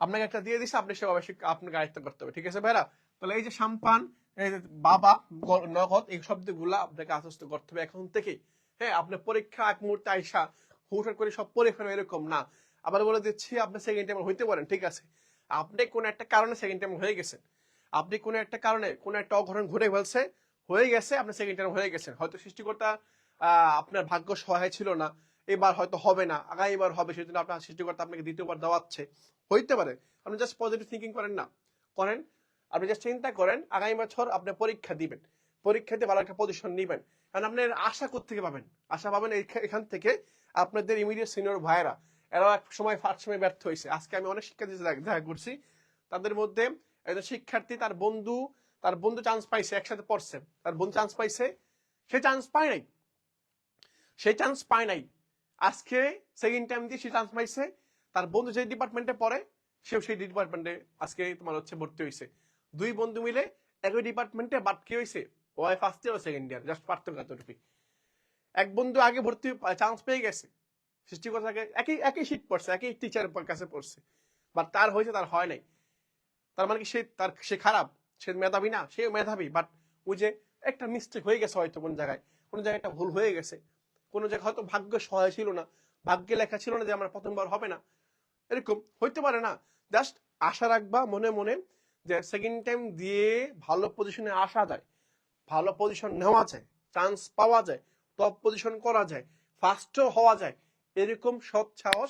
আপনাকে একটা দিয়ে দিছে, আপনি সেভাবে আপনাকে আয়ত্ত করতে হবে। ঠিক আছে ভাইরা? তাহলে এই যে সাম্পান, এই যে বাবা, নগদ, এই শব্দগুলা আপনাকে আত্মস্থ করতে হবে এখন থেকে। হ্যাঁ, আপনি পরীক্ষা এক মুহূর্তে আইসা হুটহাট করে সব পরীক্ষা এরকম না। আবার বলে দিচ্ছি আপনি সেকেন্ড টাইম হইতে পারেন, ঠিক আছে, আপনি কোন একটা কারণে সেকেন্ড টাইম হয়ে গেছেন, আপনি কোন একটা কারণে কোন একটা অঘটন ঘটে ফেলছে, হয়ে গেছে, আপনি সেকেন্ড টাইম হয়ে গেছেন, হয়তো সৃষ্টিকর্তা আপনার ভাগ্য সহায় ছিল না, এবার হয়তো হবে না, আগামীবার হবে, সেজন্য আপনার সৃষ্টিকর্তা আপনাকে দ্বিতীয়বার দেওয়াচ্ছে, হইতে পারে। আপনি জাস্ট পজিটিভ থিঙ্কিং করেন না, করেন, আপনি জাস্ট চিন্তা করেন আগামী বছর আপনি পরীক্ষা দিবেন, পরীক্ষা দিয়ে ভালো একটা পজিশন নিবেন, কারণ আপনার আশা কোত্থেকে পাবেন, আশা পাবেন এখান থেকে আপনাদের ইমিডিয়েট সিনিয়র ভাইরা, এরাও এক সময় ফার্স্ট সময় ব্যর্থ হয়েছে। আজকে আমি অনেক শিক্ষার্থী দেখা করছি, তাদের মধ্যে একজন শিক্ষার্থী তার বন্ধু চান্স পাইছে, একসাথে পড়ছে, তার বন্ধু চান্স পাইছে, সে চান্স পায় নাই, আজকে সেকেন্ড টাইম দিয়ে সে চান্স পাইছে, তার বন্ধু যে ডিপার্টমেন্টে পড়ে সেও সেই ডিপার্টমেন্টে আজকে তোমার হচ্ছে ভর্তি হয়েছে, দুই বন্ধু মিলে একই ডিপার্টমেন্টে, বাট কি হয়েছে, ওয়াই ফার্স্ট ইয়ার ও সেকেন্ড ইয়ার, জাস্ট পার্থক্য এতটুকু। এক বন্ধু আগে ভর্তি চান্স পেয়ে গেছে, সৃষ্টিকর্তাকে একই শীট পড়ছে, একই টিচারের কাছে পড়ছে, বাট তার হয়েছে, তার হয় নাই। তার মানে কি সে খারাপ, সে মেধাবী না, সে মেধাবী, বাট ওই যে একটা মিস্টেক হয়ে গেছে, হয়তো কোন জায়গায় একটা ভুল হয়ে গেছে, কোন জায়গায় হয়তো ভাগ্য সহায় ছিল না, ভাগ্যে লেখা ছিল না যে আমার প্রথমবার হবে না, এরকম হইতে পারে না। জাস্ট আশা রাখবা মনে মনে যে সেকেন্ড টাইম দিয়ে ভালো পজিশনে আসা যায়, ভালো পজিশন নেওয়া যায়, চান্স পাওয়া যায়, টপ পজিশন করা যায়, ফার্স্টও হওয়া যায়, এরকম সব সাহস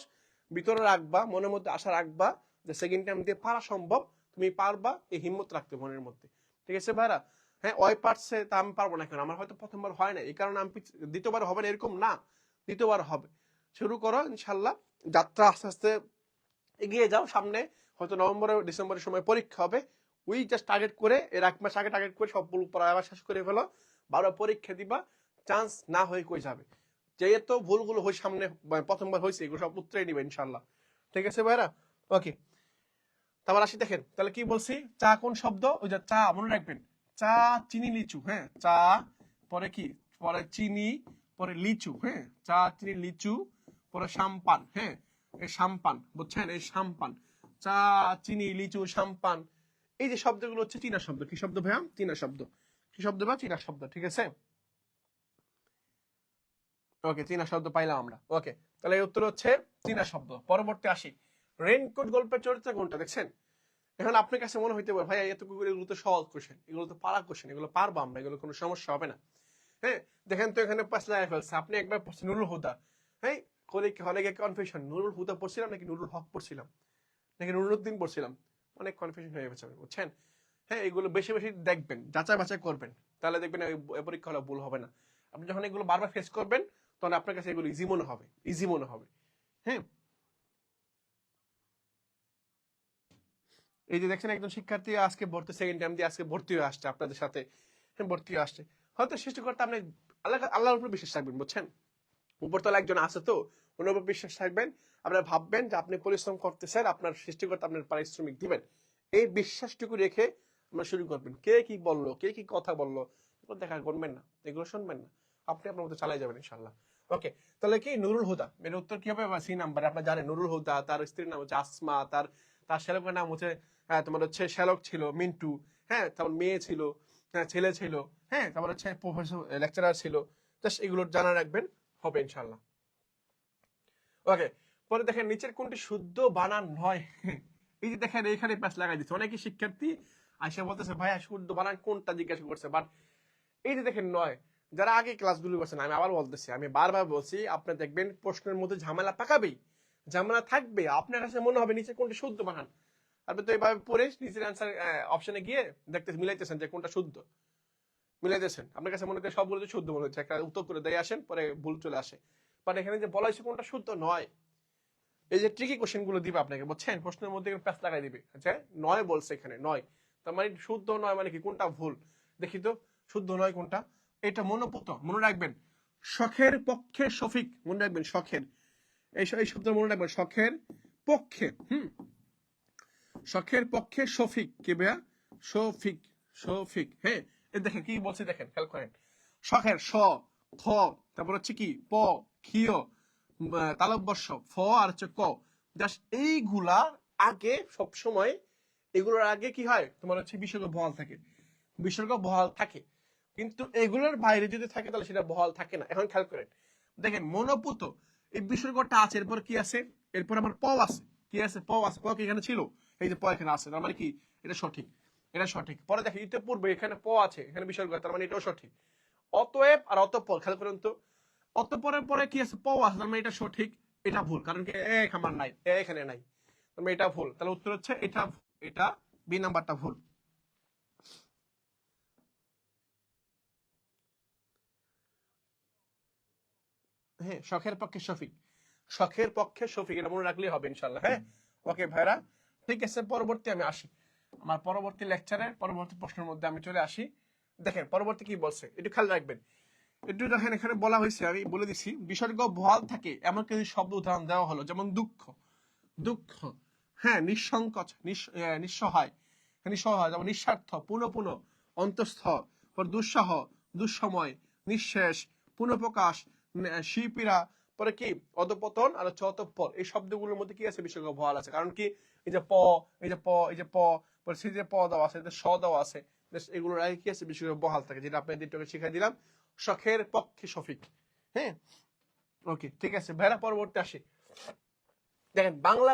ভিতরে রাখবা, মনের মধ্যে আশা রাখবা যে সেকেন্ড টাইম দিয়ে পারা সম্ভব, তুমি পারবা, এই হিম্মত রাখতে মনের মধ্যে। ঠিক আছে ভাইরা? হ্যাঁ, ওই পারছে তা আমি পারবো না কেন, আমার হয়তো প্রথমবার হয় না এই কারণে আমি দ্বিতীয়বার হবে না, এরকম না, দ্বিতীয়বার হবে। শুরু করো ইনশাল্লাহ, যাত্রা আস্তে আস্তে এগিয়ে যাও, সামনে হয়তো নভেম্বর ডিসেম্বরের সময় পরীক্ষা হবে, ওই জাস্ট টার্গেট করে এর এক মাস আগে টার্গেট করে সবগুলো পড়া আবার শেষ করে ফেলো, বারো পরীক্ষা দিবা, চান্স না হয়ে কই যাবে, যেহেতু ভুলগুলো হয়ে সামনে প্রথমবার হয়েছে এগুলো সব উত্তরে নিবে ইনশাল্লাহ। ঠিক আছে ভাইরা? ওকে, তারপর আসি, দেখেন তাহলে কি বলছি, চা কোন শব্দ, ওই যে চা মনে রাখবেন, চা, চিনি, লিচু, হ্যাঁ চা, পরে কি, পরে চিনি, পরে লিচু, হ্যাঁ চা, চিনি, লিচু, পরে সাম্পান, হ্যাঁ এই সাম্পান, বুঝছেন, এই সাম্পান, চা, চিনি, লিচু, সাম্পান, এই যে শব্দগুলো হচ্ছে চীনা শব্দ। কি শব্দ ভাইয়া? চীনা শব্দ। কি শব্দ বা? চীনা শব্দ। ঠিক আছে, ওকে, চীনা শব্দ পাইলাম আমরা। ওকে, তাহলে উত্তর হচ্ছে চীনা শব্দ। পরবর্তী আসি, রেইনকোট গল্পের চরিত্র কোনটা? দেখছেন, এখন আপনার কাছে মনে হইতে পারে ভাই এগুলো তো সহজ কোশ্চেন, এগুলো তো পারা কোশ্চেন, এগুলো পারবো আমরা, এগুলো কোনো সমস্যা হবে না। হ্যাঁ, দেখেন তো এখানে পাঁচ লাগাই ফেলছে, আপনি একবার পড়ছেন নুরুল হুদা, হ্যাঁ করে হলে গিয়ে কনফিউশন, নুরুল হুদা পড়ছিলাম নাকি নুরুল হক পড়ছিলাম নাকি নুরুদ্দিন পড়ছিলাম, অনেক কনফিউশন হয়ে গেছে, বুঝছেন। হ্যাঁ, এগুলো বেশি বেশি দেখবেন, যাচাই বাছাই করবেন, তাহলে দেখবেন পরীক্ষা হলে ভুল হবে না। আপনি যখন এগুলো বারবার ফেস করবেন তখন আপনার কাছে এগুলো ইজি মনে হবে। হ্যাঁ, এই যে দেখছেন একজন শিক্ষার্থী আজকে ভর্তি, সেকেন্ড টাইম দিয়ে আজকে ভর্তি হয়ে আসছে আপনাদের সাথে, ভর্তি হয়ে আসছে, হয়তো সৃষ্টিকর্তা আপনি আল্লাহর উপর বিশ্বাস রাখবেন, বুঝছেন? উপরতলা একজন আছে তো, ওনার উপর বিশ্বাস রাখবেন, আপনারা ভাববেন যে আপনি পরিশ্রম করতেছেন, আপনার সৃষ্টিকর্তা আপনার পারিশ্রমিক দিবেন। এই বিশ্বাসটুকু রেখে আমরা শুরু করবেন। কে কি বললো, কে কি কথা বললো, এগুলো দেখা করবেন না, এগুলো শুনবেন না, আপনি আপনার মতো চালাই যাবেন ইনশাল্লাহ। ওকে, তাহলে কি নুরুল হুদা, এর উত্তর কি হবে? সি নাম্বারে আপনারা জানেন নুরুল হুদা, তার স্ত্রীর নাম হচ্ছে আসমা, তার তার শ্যালকের নাম হচ্ছে তোমার হচ্ছে শ্যালক ছিল মিন্টু, হ্যাঁ, তারপর মেয়ে ছিল, হ্যাঁ ছেলে ছিল, হ্যাঁ, তারপর হচ্ছে প্রফেসর লেকচারার ছিল। জাস্ট এগুলো জানা রাখবেন, হবে ইনশাল্লাহ। ওকে, পরে দেখেন নিচের কোনটি শুদ্ধ বানান নয়। এই যে দেখেন এখানে প্যাচ লাগাই দিচ্ছে, অনেকে শিক্ষার্থী আইসা বলতেছে ভাইয়া শুদ্ধ বানান কোনটা জিজ্ঞাসা করছে, বাট এই যে দেখেন নয়, যারা আগে ক্লাসগুলো করছেন, আমি আবার বলতেছি, আমি বারবার বলছি, আপনি দেখবেন প্রশ্নের মধ্যে ঝামেলা পাকাবেই, ঝামেলা থাকবে, আপনার কাছে মনে হবে নিচে কোনটি শুদ্ধ বানান, আপনি তো এইভাবে পড়ে নিচের অ্যান্সার অপশনে গিয়ে দেখতে মিলাইতেছেন যে কোনটা শুদ্ধ, মিলাইতেছেন, আপনার কাছে মনে করে সবগুলো শুদ্ধ মনে হচ্ছে, একটা উত্তর করে দিয়ে আসেন, পরে ভুল চলে আসে। বাট এখানে যে বলা হয়েছে কোনটা শুদ্ধ নয়, এই যে ট্রিকি কোশ্চেন গুলো দিবে আপনাকে, বুঝছেন? প্রশ্নের মধ্যে প্যাচ লাগাই দিবে, আচ্ছা নয় বলছে এখানে, নয় তার মানে শুদ্ধ নয় মানে কি, কোনটা ভুল দেখি তো, শুদ্ধ নয় কোনটা, এটা মনোপুত মনে রাখবেন, শখের পক্ষে শফিক, মনে রাখবেন শখের, এই শব্দ মনে রাখবেন, শখের পক্ষে, শখের পক্ষে শফিক, কি ভাইয়া? শফিক, শফিক, হ্যাঁ। এই দেখেন কি বলছে, দেখেন খেয়াল করেন, শখের স, খ, তারপর হচ্ছে কি প, ক্ষিয়, তালব্যস্য, ফ আর হচ্ছে ক, জাস্ট এইগুলার আগে সব সময়, এগুলোর আগে কি হয় তোমার হচ্ছে বিসর্গ বহাল থাকে, বিসর্গ বহাল থাকে, কিন্তু এগুলোর বাইরে যদি থাকে তাহলে সেটা বহাল থাকে না। এখন খেয়াল করেন, দেখেন মনোপুত, এই বিসর্গটা আছে, এরপর কি আছে, এরপর আমার প আছে, কি আছে, প আছে, প কি এখানে ছিল, এই যে প এখানে আছে, তার মানে কি এটা সঠিক, এটা সঠিক। পরে দেখেন ইতে পূর্বে এখানে প আছে, এখানে বিসর্গ, তার মানে এটাও সঠিক। অতএব আর অতঃপর, খেয়াল করেন তো, অতঃপরের পরে কি আছে, প আছে, তার মানে এটা সঠিক, এটা ভুল, কারণ কি আমার নাই, এখানে নাই, তার মানে এটা ভুল, তাহলে উত্তর হচ্ছে এটা, এটা বি নাম্বারটা ভুল। হ্যাঁ, শখের পক্ষে শফিক, শখের পক্ষে শফিক, এটা মনে রাখলেই হবে ইনশাল্লাহ। হ্যাঁ, ওকে ভাইরা, ঠিক আছে, পরবর্তী আমি আসি, আমার পরবর্তী লেকচারের পরবর্তী প্রশ্নের মধ্যে আমি চলে আসি। দেখেন পরবর্তী কি বলছে একটু খেয়াল রাখবেন, একটু দেখেন, এখানে বলা হয়েছে, আমি বলে দিচ্ছি, বিসর্গ বহাল থাকে এমন কিছু শব্দ উদাহরণ দেওয়া হলো, যেমন দুঃখ, দুঃখ, হ্যাঁ, নিঃসংকোচ, নিঃসহায়, নিঃসহায়, যেমন নিঃস্বার্থ, পুনঃ পুনঃ, অন্তঃস্থ, দুঃসহ, দুঃসময়, নিঃশেষ, পুনঃপ্রকাশ, শিল্পীরা, পরে কি অধপতন আর হচ্ছে অতঃপর, এই শব্দগুলোর মধ্যে কি আছে, বিসর্গ বহাল আছে, কারণ কি এই যে প, এই যে প, এই যে প, পরে সে যে প দেওয়া আছে, স দেওয়া আছে, এগুলোর আগে কি আছে, বিসর্গ বহাল থাকে, যেটা আপনাদের একটু শিখাই দিলাম, শখের পক্ষে শফিক। হ্যাঁ, ওকে, ঠিক আছে ভাইরা, পরবর্তী আসি। দেখেন বাংলা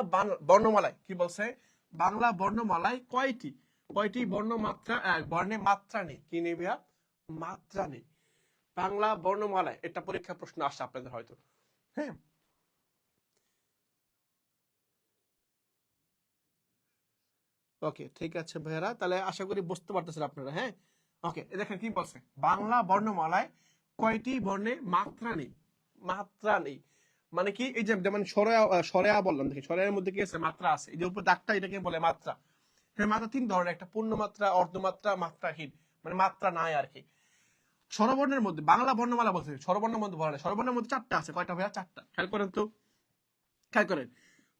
বর্ণমালায় কি বলছে, বাংলা বর্ণমালায় কয়টি, কয়টি বর্ণমাত্রা, বর্ণে মাত্রা নেই, কি নেই ভাইয়া, মাত্রা নেই বাংলা বর্ণমালায়, এটা পরীক্ষা প্রশ্ন আসছে আপনাদের হয়তো। হ্যাঁ, ওকে, ঠিক আছে ভাইয়ারা, তাহলে আশা করি বুঝতে পারতেছেন আপনারা। হ্যাঁ, ওকে, দেখেন কি বলছে, বাংলা বর্ণমালায় কয়টি বর্ণে মাত্রা নেই, মাত্রা নেই মানে কি, এই যে যেমন সরেয়া, সরেয়া বললাম, দেখি সরেয়ার মধ্যে কি আছে, মাত্রা আছে, এই যে উপর দাগটা, এটাকে বলে মাত্রা। হ্যাঁ, মাত্রা তিন ধরনের, একটা পূর্ণমাত্রা, অর্ধমাত্রা, মাত্রাহীন, মানে মাত্রা নাই আর কি। স্বরবর্ণের মধ্যে বাংলা বর্ণমালা বলছে, স্বরবর্ণের মধ্যে বলা, স্বরবর্ণের মধ্যে চারটা আছে, কয়টা ভাইয়া, চারটা, খেয়াল করেন তো, খেয়াল করেন,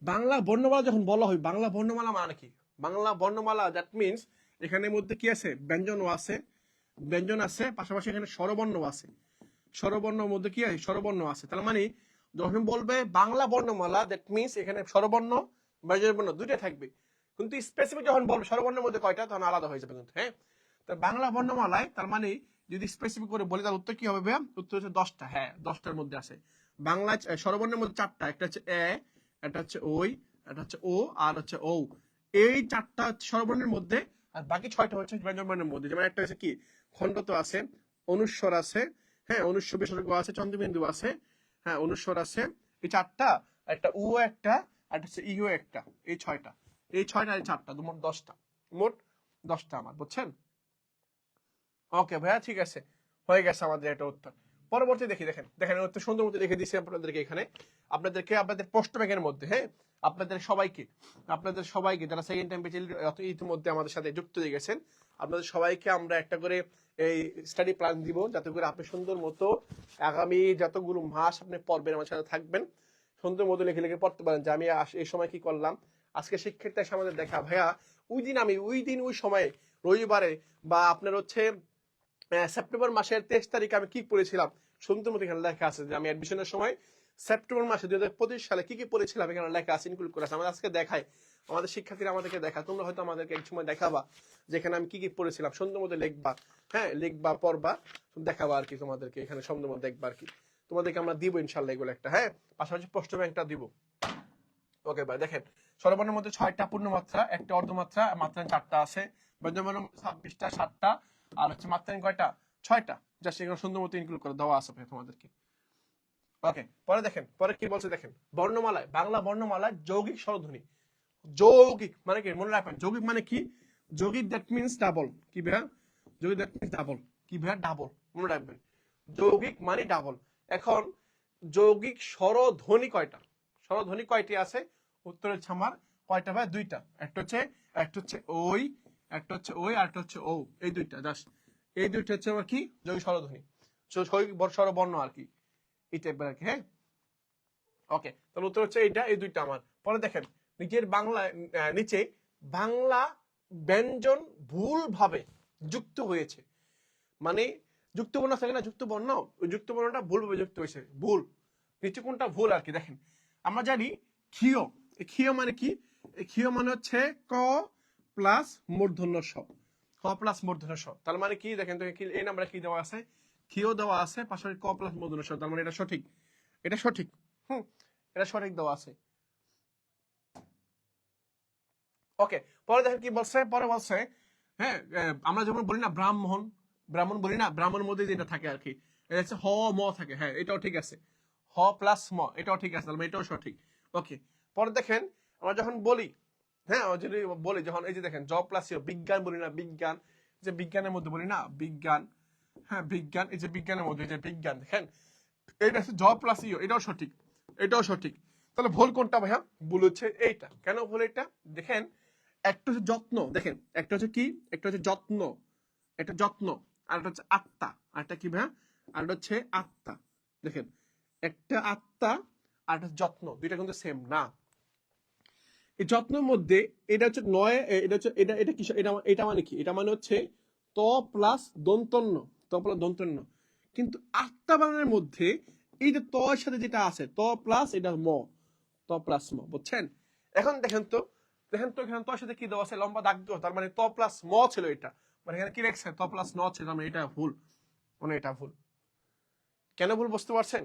বাংলা বর্ণমালা যখন বলা হয়, বাংলা বর্ণমালা মানে কি, বাংলা বর্ণমালা দ্যাট মিনস এখানের মধ্যে কি আছে, ব্যঞ্জনও আছে, ব্যঞ্জন আছে, পাশাপাশি এখানে স্বরবর্ণ আছে, স্বরবর্ণের মধ্যে কি আছে, স্বরবর্ণ আছে, তার মানে যখন বলবে বাংলা বর্ণমালা দ্যাট মিনস এখানে স্বরবর্ণ, ব্যঞ্জন বর্ণ দুইটা থাকবে, কিন্তু স্পেসিফিক যখন বলবে স্বরবর্ণের মধ্যে কয়টা, তখন আলাদা হয়ে যাবে কিন্তু। হ্যাঁ, তো বাংলা বর্ণমালায় তার মানে যদি স্পেসিফিক করে বলি, তার উত্তর কি হবে ভাইয়া, উত্তর হচ্ছে 10টা। হ্যাঁ, 10টার মধ্যে আছে। বাংলা স্বরবর্ণের মধ্যে চারটা, একটা হচ্ছে এ, একটা হচ্ছে ওই, একটা হচ্ছে ও, আর হচ্ছে ও, এই চারটা স্বরবর্ণের মধ্যে, আর বাকি 6টা হচ্ছে ব্যঞ্জন বর্ণের মধ্যে, যেমন একটা হচ্ছে কি খণ্ডত আছে, অনুস্বর আছে, হ্যাঁ, অনুস্বর বিসর্গ আছে, চন্দ্রবিন্দু আছে, হ্যাঁ, অনুস্বর আছে, এই চারটা, একটা উ একটা, আর হচ্ছে ইউ একটা, এই 6টা, এই 6টা, এই 4টা, মোট 10টা, মোট 10টা আমার, বুঝছেন? ওকে ভাইয়া, ঠিক আছে, হয়ে গেছে আমাদের একটা উত্তর। পরবর্তী দেখি, দেখেন দেখেন অত সুন্দর মতো লিখে দিয়েছি আপনাদেরকে এখানে, আপনাদের প্রশ্ন ব্যাংকের মধ্যে, হ্যাঁ আপনাদের সবাইকে যারা সেকেন্ড টাইম পেয়েছেন ইতিমধ্যে আমাদের সাথে যুক্ত হয়ে গেছেন, আপনাদের সবাইকে আমরা একটা করে এই স্টাডি প্ল্যান দিব, যাতে করে আপনি সুন্দর মতো আগামী যতগুলো মাস আপনি পড়বেন আমার সাথে থাকবেন, সুন্দর মতো লিখে লিখে পড়তে পারেন যে আমি এই সময় কি করলাম। আজকে শিক্ষার্থী এসে আমাদের দেখা, ভাইয়া ওই সময়ে রবিবারে বা আপনার হচ্ছে সেপ্টেম্বর মাসের 23 তারিখে আমি কি পড়েছিলাম, সুন্দর মতো এখানে লেখা আছে যে আমি অ্যাডমিশনের সময় সেপ্টেম্বর মাসে 2025 সালে কি কি পড়েছিলাম এখানে লেখা আছে, ইনক্লুড করে আছে। আমাদের আজকে দেখায়, আমাদের শিক্ষার্থীরা আমাদেরকে দেখায়, তোমরা হয়তো আমাদেরকে এক সময় দেখাবা যেখানে আমি কি কি পড়েছিলাম, সুন্দর মতো লিখবা, হ্যাঁ লিখবা পড়বা, দেখাবা আর কি তোমাদেরকে এখানে সুন্দর মতো দেখবা আর কি, তোমাদেরকে আমরা দিব ইনশাল্লাহ এগুলো একটা, হ্যাঁ পাশাপাশি প্রশ্ন ব্যাংকটা দিব। ওকে ভাই দেখেন, সর্বর্ণের মধ্যে 6টা পূর্ণমাত্রা, একটা অর্ধমাত্রা, মাত্রায় 4টা আছে, ব্যঞ্জনবর্ণ 26টা 7টা, আর হচ্ছে মাত্রায় কয়টা 6টা, জাস্ট এখানে সুন্দর মতো ইনক্লুড করে দেওয়া আছে ভাই তোমাদেরকে। ওকে পরে দেখেন, পরে কি বলছে দেখেন, বর্ণমালায় বাংলা বর্ণমালায় যৌগিক স্বরধ্বনি, যৌগিক মানে কি মনে রাখবেন, যৌগিক মানে কি, যৌগিক দ্যাট মিন্স ডাবল, কি ভাইয়া যৌগিক দ্যাট মিন্স ডাবল, কি ভাইয়া ডাবল, মনে রাখবেন যৌগিক মানে ডাবল। এখন যৌগিক স্বরধ্বনি কয়টা, স্বরধ্বনি কয়টি আছে, উত্তর হচ্ছে আমার কয়টা ভাই, 2টা, একটা হচ্ছে ওই, একটা হচ্ছে ওই, আর একটা হচ্ছে ও, এই 2টা জাস্ট, এই 2টা হচ্ছে আমার কি যৌগিক স্বরধ্বনি, যৌগিক স্বরবর্ণ আর কি, এই টাইপের আর কি, হ্যাঁ ওকে তাহলে উত্তর হচ্ছে এইটা, এই 2টা আমার। পরে দেখেন নিচের বাংলা নিচে বাংলা ব্যঞ্জন ভুল ভাবে যুক্ত হয়েছে, মানে যুক্ত বর্ণ থাকে না, যুক্ত বর্ণ, ওই যুক্ত বর্ণটা ভুল ভাবে যুক্ত হয়েছে, ভুল, নিচে কোনটা ভুল আর কি। দেখেন আমরা জানি ক্ষীয়, ক্ষীয় মানে কি, ক্ষীয় মানে হচ্ছে ক প্লাস মূর্ধন্য স, ক প্লাস মূর্ধন্য স, তার মানে কি দেখেন তো এই নাম্বারে কি দেওয়া আছে, ক্ষীয় দেওয়া আছে, পাশাপাশি ক প্লাস মূর্ধন্য স, তার মানে এটা সঠিক, এটা সঠিক, এটা সঠিক দেওয়া আছে। ওকে পরে দেখেন কি বলছে, পরে বলছে হ্যাঁ আমরা যেমন বলি না ব্রাহ্মণ, ব্রাহ্মণ বলি না, ব্রাহ্মণ মধ্যে যেটা থাকে আর কি, এটা হচ্ছে হ ম থাকে, হ্যাঁ এটাও ঠিক আছে, হ প্লাস ম এটাও ঠিক আছে, তাহলে এটাও সঠিক। ওকে পরে দেখেন আমরা যখন বলি, হ্যাঁ যদি বলি যখন, এই যে দেখেন জ প্লাস ইও, বিজ্ঞান বলি না, বিজ্ঞান, যে বিজ্ঞানের মধ্যে বলি না বিজ্ঞান, হ্যাঁ বিজ্ঞান, এই যে বিজ্ঞানের মধ্যে যে বিজ্ঞান, দেখেন এইটা হচ্ছে জ প্লাস ইও, এটাও সঠিক, এটাও সঠিক। তাহলে ভুল কোনটা ভাইয়া, ভুল হচ্ছে এইটা, কেন ভুল এটা দেখেন, একটা হচ্ছে যত্ন, দেখেন একটা হচ্ছে কি, একটা হচ্ছে যত্ন, একটা যত্ন, আর একটা হচ্ছে আত্মা, আর একটা কি ভাইয়া, আর একটা হচ্ছে আত্মা, দেখেন একটা আত্মা আর একটা যত্ন, দুইটা কিন্তু সেম না। এই যত্নের মধ্যে এটা হচ্ছে নয়, এটা হচ্ছে এটা এটা কি, এটা মানে কি, এটা মানে হচ্ছে ত প্লাস দন্তন্য, ত প্লাস দন্তন্য, কিন্তু আত্মা বানানোর মধ্যে এই যে ত এর সাথে যেটা আছে ত প্লাস এটা ম, ত প্লাস ম, বুঝছেন। এখন দেখেন তো, দেখেন তো এখানে তোর সাথে কি দেওয়া আছে, লম্বা দাগ দেওয়া, তার মানে ত প্লাস ম ছিল এটা, মানে এখানে কি লেখছে ত প্লাস ন ছিল, মানে এটা ভুল, মানে এটা ভুল। কেন ভুল বুঝতে পারছেন?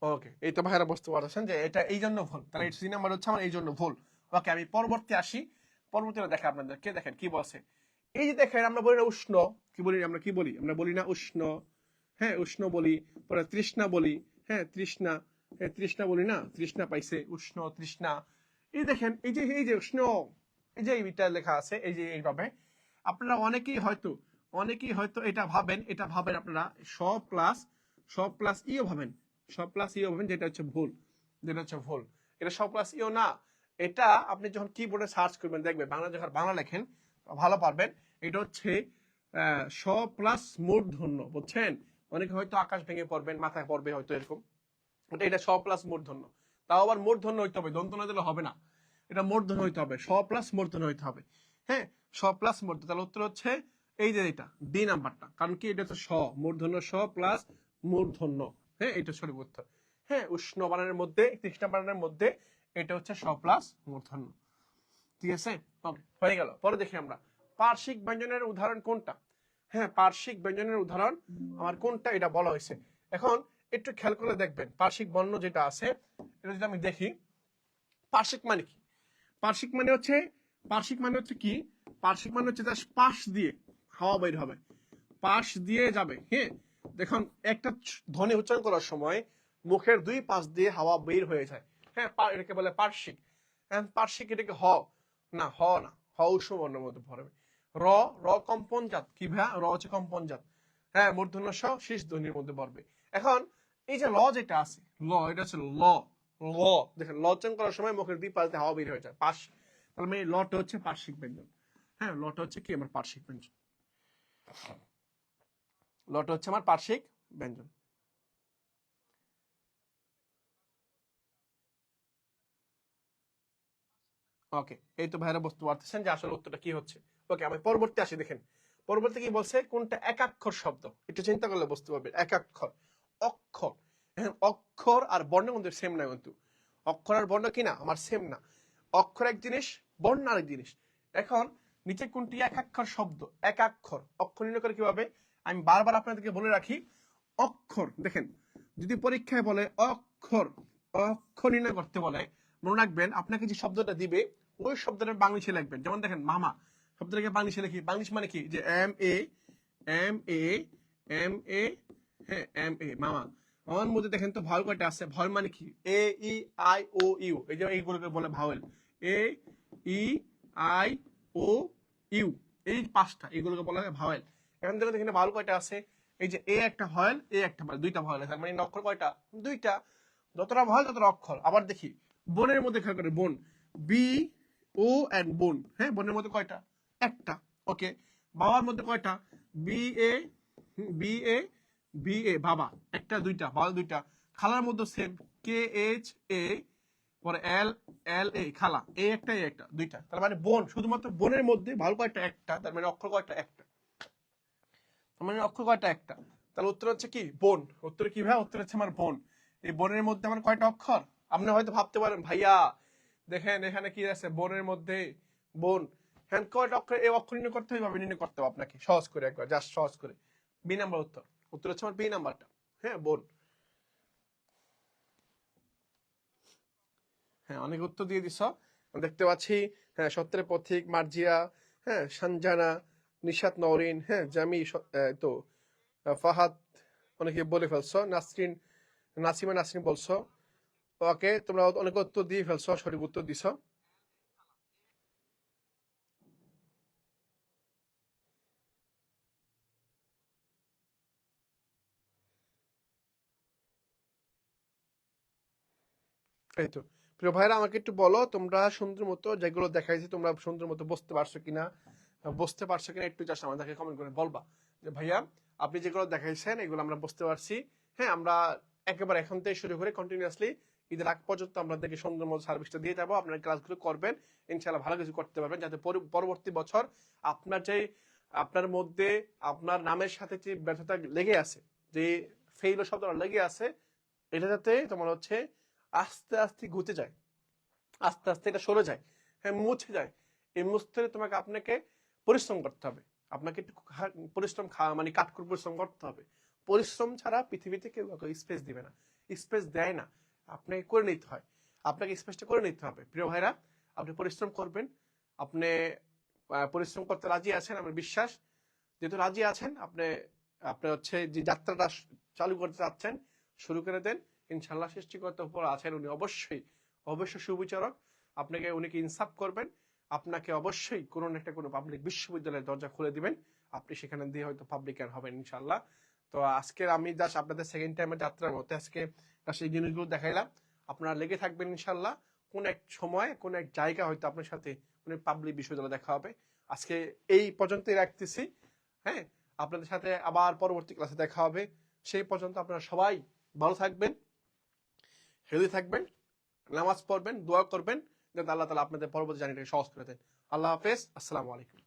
ওকে এই তো ভাইরা বুঝতে পারছেন যে এটা এই জন্য ভুল, তাহলে এই সি নাম্বার হচ্ছে আমার এই জন্য ভুল। ওকে আমি পরবর্তী আসি, পরবর্তীটা দেখা আপনাদেরকে, দেখেন কি বলছে, এই যে দেখেন আমরা বলি না উষ্ণ, কি বলি আমরা, কি বলি আমরা, বলি না উষ্ণ, হ্যাঁ উষ্ণ বলি, পরে তৃষ্ণা বলি, হ্যাঁ তৃষ্ণা, হ্যাঁ তৃষ্ণা বলি না, তৃষ্ণা পাইছে, উষ্ণ তৃষ্ণা, এই দেখেন এই যে উষ্ণ, এই যে এইটা লেখা আছে, এই যে এইভাবে আপনারা অনেকেই হয়তো এটা ভাবেন আপনারা স প্লাস ইও ভাবেন, স প্লাস ইও ভাবেন, যেটা হচ্ছে ভুল, যেটা হচ্ছে ভুল, এটা স প্লাস ইও না। এটা আপনি যখন কিবোর্ডে সার্চ করবেন দেখবেন, বাংলা যখন বাংলা লেখেন ভালো পারবেন, এটা হচ্ছে স প্লাস মূর্ধন্য, বুঝছেন। অনেকে হয়তো আকাশ ভেঙে পড়বেন, মাথায় পড়বে হয়তো এরকম, এটা স প্লাস মূর্ধন্য, তাও আবার মূর্ধন্য হইতে হবে, দন্ত না দিলে হবে না, এটা মূর্ধন্য হইতে হবে, স প্লাস মূর্ধন্য হইতে হবে, হ্যাঁ স প্লাস মূর্ধন্য, তাহলে উত্তর হচ্ছে এই যে এটা ডি নাম্বারটা, কারণ কি এটা হচ্ছে স মূর্ধন্য, স প্লাস মূর্ধন্য, হ্যাঁ এটা সঠিক উত্তর। হ্যাঁ উষ্ণ বানানের মধ্যে, তৃষ্ণা বানানের মধ্যে এটা হচ্ছে স প্লাস মূর্ধন্য, ঠিক আছে ওকে হয়ে গেল। পরে দেখি আমরা পার্শ্বিক ব্যঞ্জনের উদাহরণ কোনটা, হ্যাঁ পার্শ্বিক ব্যঞ্জনের উদাহরণ আমার কোনটা এটা বলা হয়েছে। এখন একটু খেয়াল করে দেখবেন পার্শ্বিক বর্ণ যেটা আছে, এটা যদি আমি দেখি পার্শ্বিক মানে কি, পার্শ্বিক মানে হচ্ছে, পার্শ্বিক মানে হচ্ছে কি, পার্শ্বিক মানে হচ্ছে জাস্ট পাশ দিয়ে হাওয়া বের হবে, পাশ দিয়ে যাবে, হ্যাঁ দেখুন একটা ধ্বনি উচ্চারণ করার সময় মুখের দুই পাশ দিয়ে হাওয়া বের হয়ে যায়, হ্যাঁ এটাকে বলে পার্শ্বিক। পার্শ্বিক এটাকে না, হ না, হ উষ্ম বর্ণের মধ্যে পড়বে। র, র কম্পন জাত, কি ভাইয়া? র হচ্ছে কম্পন জাত। হ্যাঁ, মূর্ধন্য স শীষ ধ্বনির মধ্যে পড়বে। এখন এই যে ল যেটা আছে, ল, এটা হচ্ছে ল। ল, দেখেন ল উচ্চারণ করার সময় মুখের দুই পাশ দিয়ে হাওয়া বের হয়ে যায়, পাশ। তাহলে মানে লটা হচ্ছে পার্শ্বিক ব্যঞ্জন। হ্যাঁ, লটা হচ্ছে কি আমার পার্শ্বিক ব্যঞ্জন। লটা হচ্ছে আমার পার্শ্বিক ব্যঞ্জন। ওকে, এই তো ভাইরা বুঝতে পারতেছেন যে আসলে উত্তরটা কি হচ্ছে। ওকে, আমি পরবর্তী আসি। দেখেন পরবর্তী কি বলছে, কোনটা একাক্ষর শব্দ, একটু চিন্তা করলে বুঝতে পারবে। একাক্ষর, অক্ষর। হ্যাঁ, অক্ষর আর বর্ণের মধ্যে সেম না কিন্তু। অক্ষর আর বর্ণ কি না আমার সেম না। অক্ষর এক জিনিস, বর্ণ আরেক জিনিস। এখন নিচে কোনটি একাক্ষর শব্দ, একাক্ষর। অক্ষর নির্ণয় করে কিভাবে, আমি বারবার আপনাদেরকে বলে রাখি। অক্ষর দেখেন, যদি পরীক্ষায় বলে অক্ষর, অক্ষর নির্ণয় করতে বলে, মনে রাখবেন আপনাকে যে শব্দটা দিবে ওই শব্দটা বাংলিশে লিখবেন। যেমন দেখেন মামা শব্দটাকে বাংলিশে লিখি, বাংলিশ মানে কি, যে M A, M A, M A, হ্যাঁ এম এ, মামা। মামার মধ্যে দেখেন তো ভাওয়েল কয়টা আছে, ভাওয়েল মানে কি, এ ই আই ও ইউ, এই যে এইগুলোকে বলে vowel. A E I O U, এই পাঁচটা, এগুলোকে বলা হয় ভাওয়েল। এখন দেখেন এখানে ভাওয়েল কয়টা আছে, এই যে এ একটা ভাওয়েল, এ একটা ভাওয়েল, দুইটা ভাওয়েল আছে, মানে অক্ষর কয়টা, দুইটা। যতটা ভাওয়েল ততটা অক্ষর। আবার দেখি বনের মধ্যে খেয়াল করে, বন, বি ও এন্ড বন, হ্যাঁ বনের মধ্যে কয়টা, একটা। ওকে, বাবার মধ্যে কয়টা, B A, B A, B A, বাবা, একটা দুইটা, বাবা দুইটা। খালার মধ্যে সেম, কে এইচ এ, পরে এল, এল এ, খালা, এ একটা, এ একটা, দুইটা। তার মানে বোন, শুধুমাত্র বোনের মধ্যে ভালো কয়টা, একটা। তার মানে অক্ষর কয়টা, একটা। তার মানে অক্ষর কয়টা, একটা। তাহলে উত্তর হচ্ছে কি বোন। উত্তর কি ভাই, উত্তর হচ্ছে আমার বোন। এই বোনের মধ্যে আমার কয়টা অক্ষর, আপনি হয়তো ভাবতে পারেন ভাইয়া দেখেন এখানে কি আছে, বোনের মধ্যে বোন, হ্যাঁ কয়টা অক্ষর, এই অক্ষর নির্ণয় করতে হবে, নির্ণয় করতে হবে আপনাকে সহজ করে, একবার জাস্ট সহজ করে। বি নাম্বার উত্তর, উত্তর হচ্ছে আমার বি নাম্বারটা। হ্যাঁ বোন। হ্যাঁ, অনেক উত্তর দিয়ে দিছ, দেখতে পাচ্ছি। হ্যাঁ, সত্যের পথিক, মার্জিয়া, হ্যাঁ সঞ্জানা, নিশাত নওরিন, হ্যাঁ জামি, তো ফাহাদ, অনেকে বলে ফেলছো, নাসরিন, নাসিমা নাসরিন বলছো। ওকে, তোমরা অনেক উত্তর দিয়ে ফেলছো, সঠিক উত্তর দিছ। এই তো প্রিয় ভাইরা, আমাকে একটু বলো তোমরা সুন্দর মতো যেগুলো দেখাইছি তোমরা সুন্দর মতো বুঝতে পারছো কিনা, বুঝতে পারছো কিনা একটু জাস্ট আমাদেরকে কমেন্ট করে বলবা যে ভাইয়া আপনি যেগুলো দেখাইছেন এগুলো আমরা বুঝতে পারছি। হ্যাঁ, আমরা একেবারে এখন থেকে শুরু করে কন্টিনিউয়াসলি ঈদের আগ পর্যন্ত আপনাদেরকে সুন্দর মতো সার্ভিসটা দিয়ে যাবো। আপনার ক্লাসগুলো করবেন, ইনশাআল্লাহ ভালো কিছু করতে পারবেন, যাতে পরবর্তী বছর আপনার যে, আপনার মধ্যে আপনার নামের সাথে যে ব্যর্থতা লেগে আছে, যে ফেইল শব্দটা লেগে আছে, এটা যাতে তোমার হচ্ছে আস্তে আস্তে ঘুচে যায়, আস্তে আস্তে এটা সরে যায়, হ্যাঁ মুছে যায়। এই মুছতে হলে তোমাকে, আপনাকে পরিশ্রম করতে হবে। আপনাকে একটু পরিশ্রম মানে কাঠখড় পরিশ্রম করতে হবে। পরিশ্রম ছাড়া পৃথিবীতে কেউ স্পেস দিবে না, স্পেস দেয় না, আপনাকে করে নিতে হয়। আপনাকে স্পেসটা করে নিতে হবে। প্রিয় ভাইরা, আপনি পরিশ্রম করবেন। আপনি পরিশ্রম করতে রাজি আছেন আমার বিশ্বাস। যেহেতু রাজি আছেন, আপনি আপনি হচ্ছে যে যাত্রাটা চালু করতে চাচ্ছেন, শুরু করে দেন। ইনশাল্লাহ সৃষ্টিকর্তার উপর আছেন, উনি অবশ্যই অবশ্যই সুবিচারক। আপনাকে উনিকে ইনসাফ করবেন। আপনাকে অবশ্যই কোনো না একটা কোনো পাবলিক বিশ্ববিদ্যালয়ের দরজা খুলে দিবেন। আপনি সেখানে দিয়ে হয়তো পাবলিকার হবেন ইনশাল্লাহ। তো আজকে আমি জাস্ট আপনাদের সেকেন্ড টাইমের যাত্রার মধ্যে আজকে সেই জিনিসগুলো দেখাইলাম। আপনারা লেগে থাকবেন ইনশাল্লাহ। কোন এক সময় কোন এক জায়গা হয়তো আপনার সাথে কোন পাবলিক বিশ্ববিদ্যালয়ে দেখা হবে। আজকে এই পর্যন্তই রাখতেছি। হ্যাঁ, আপনাদের সাথে আবার পরবর্তী ক্লাসে দেখা হবে। সেই পর্যন্ত আপনারা সবাই ভালো থাকবেন, হেলদি থাকবেন, নামাজ পড়বেন, দোয়া করবেন যাতে আল্লাহ তাআলা আপনাদের পরবর্তী জার্নিটাকে সহজ করে দেন। আল্লাহ হাফেজ, আসসালামু আলাইকুম।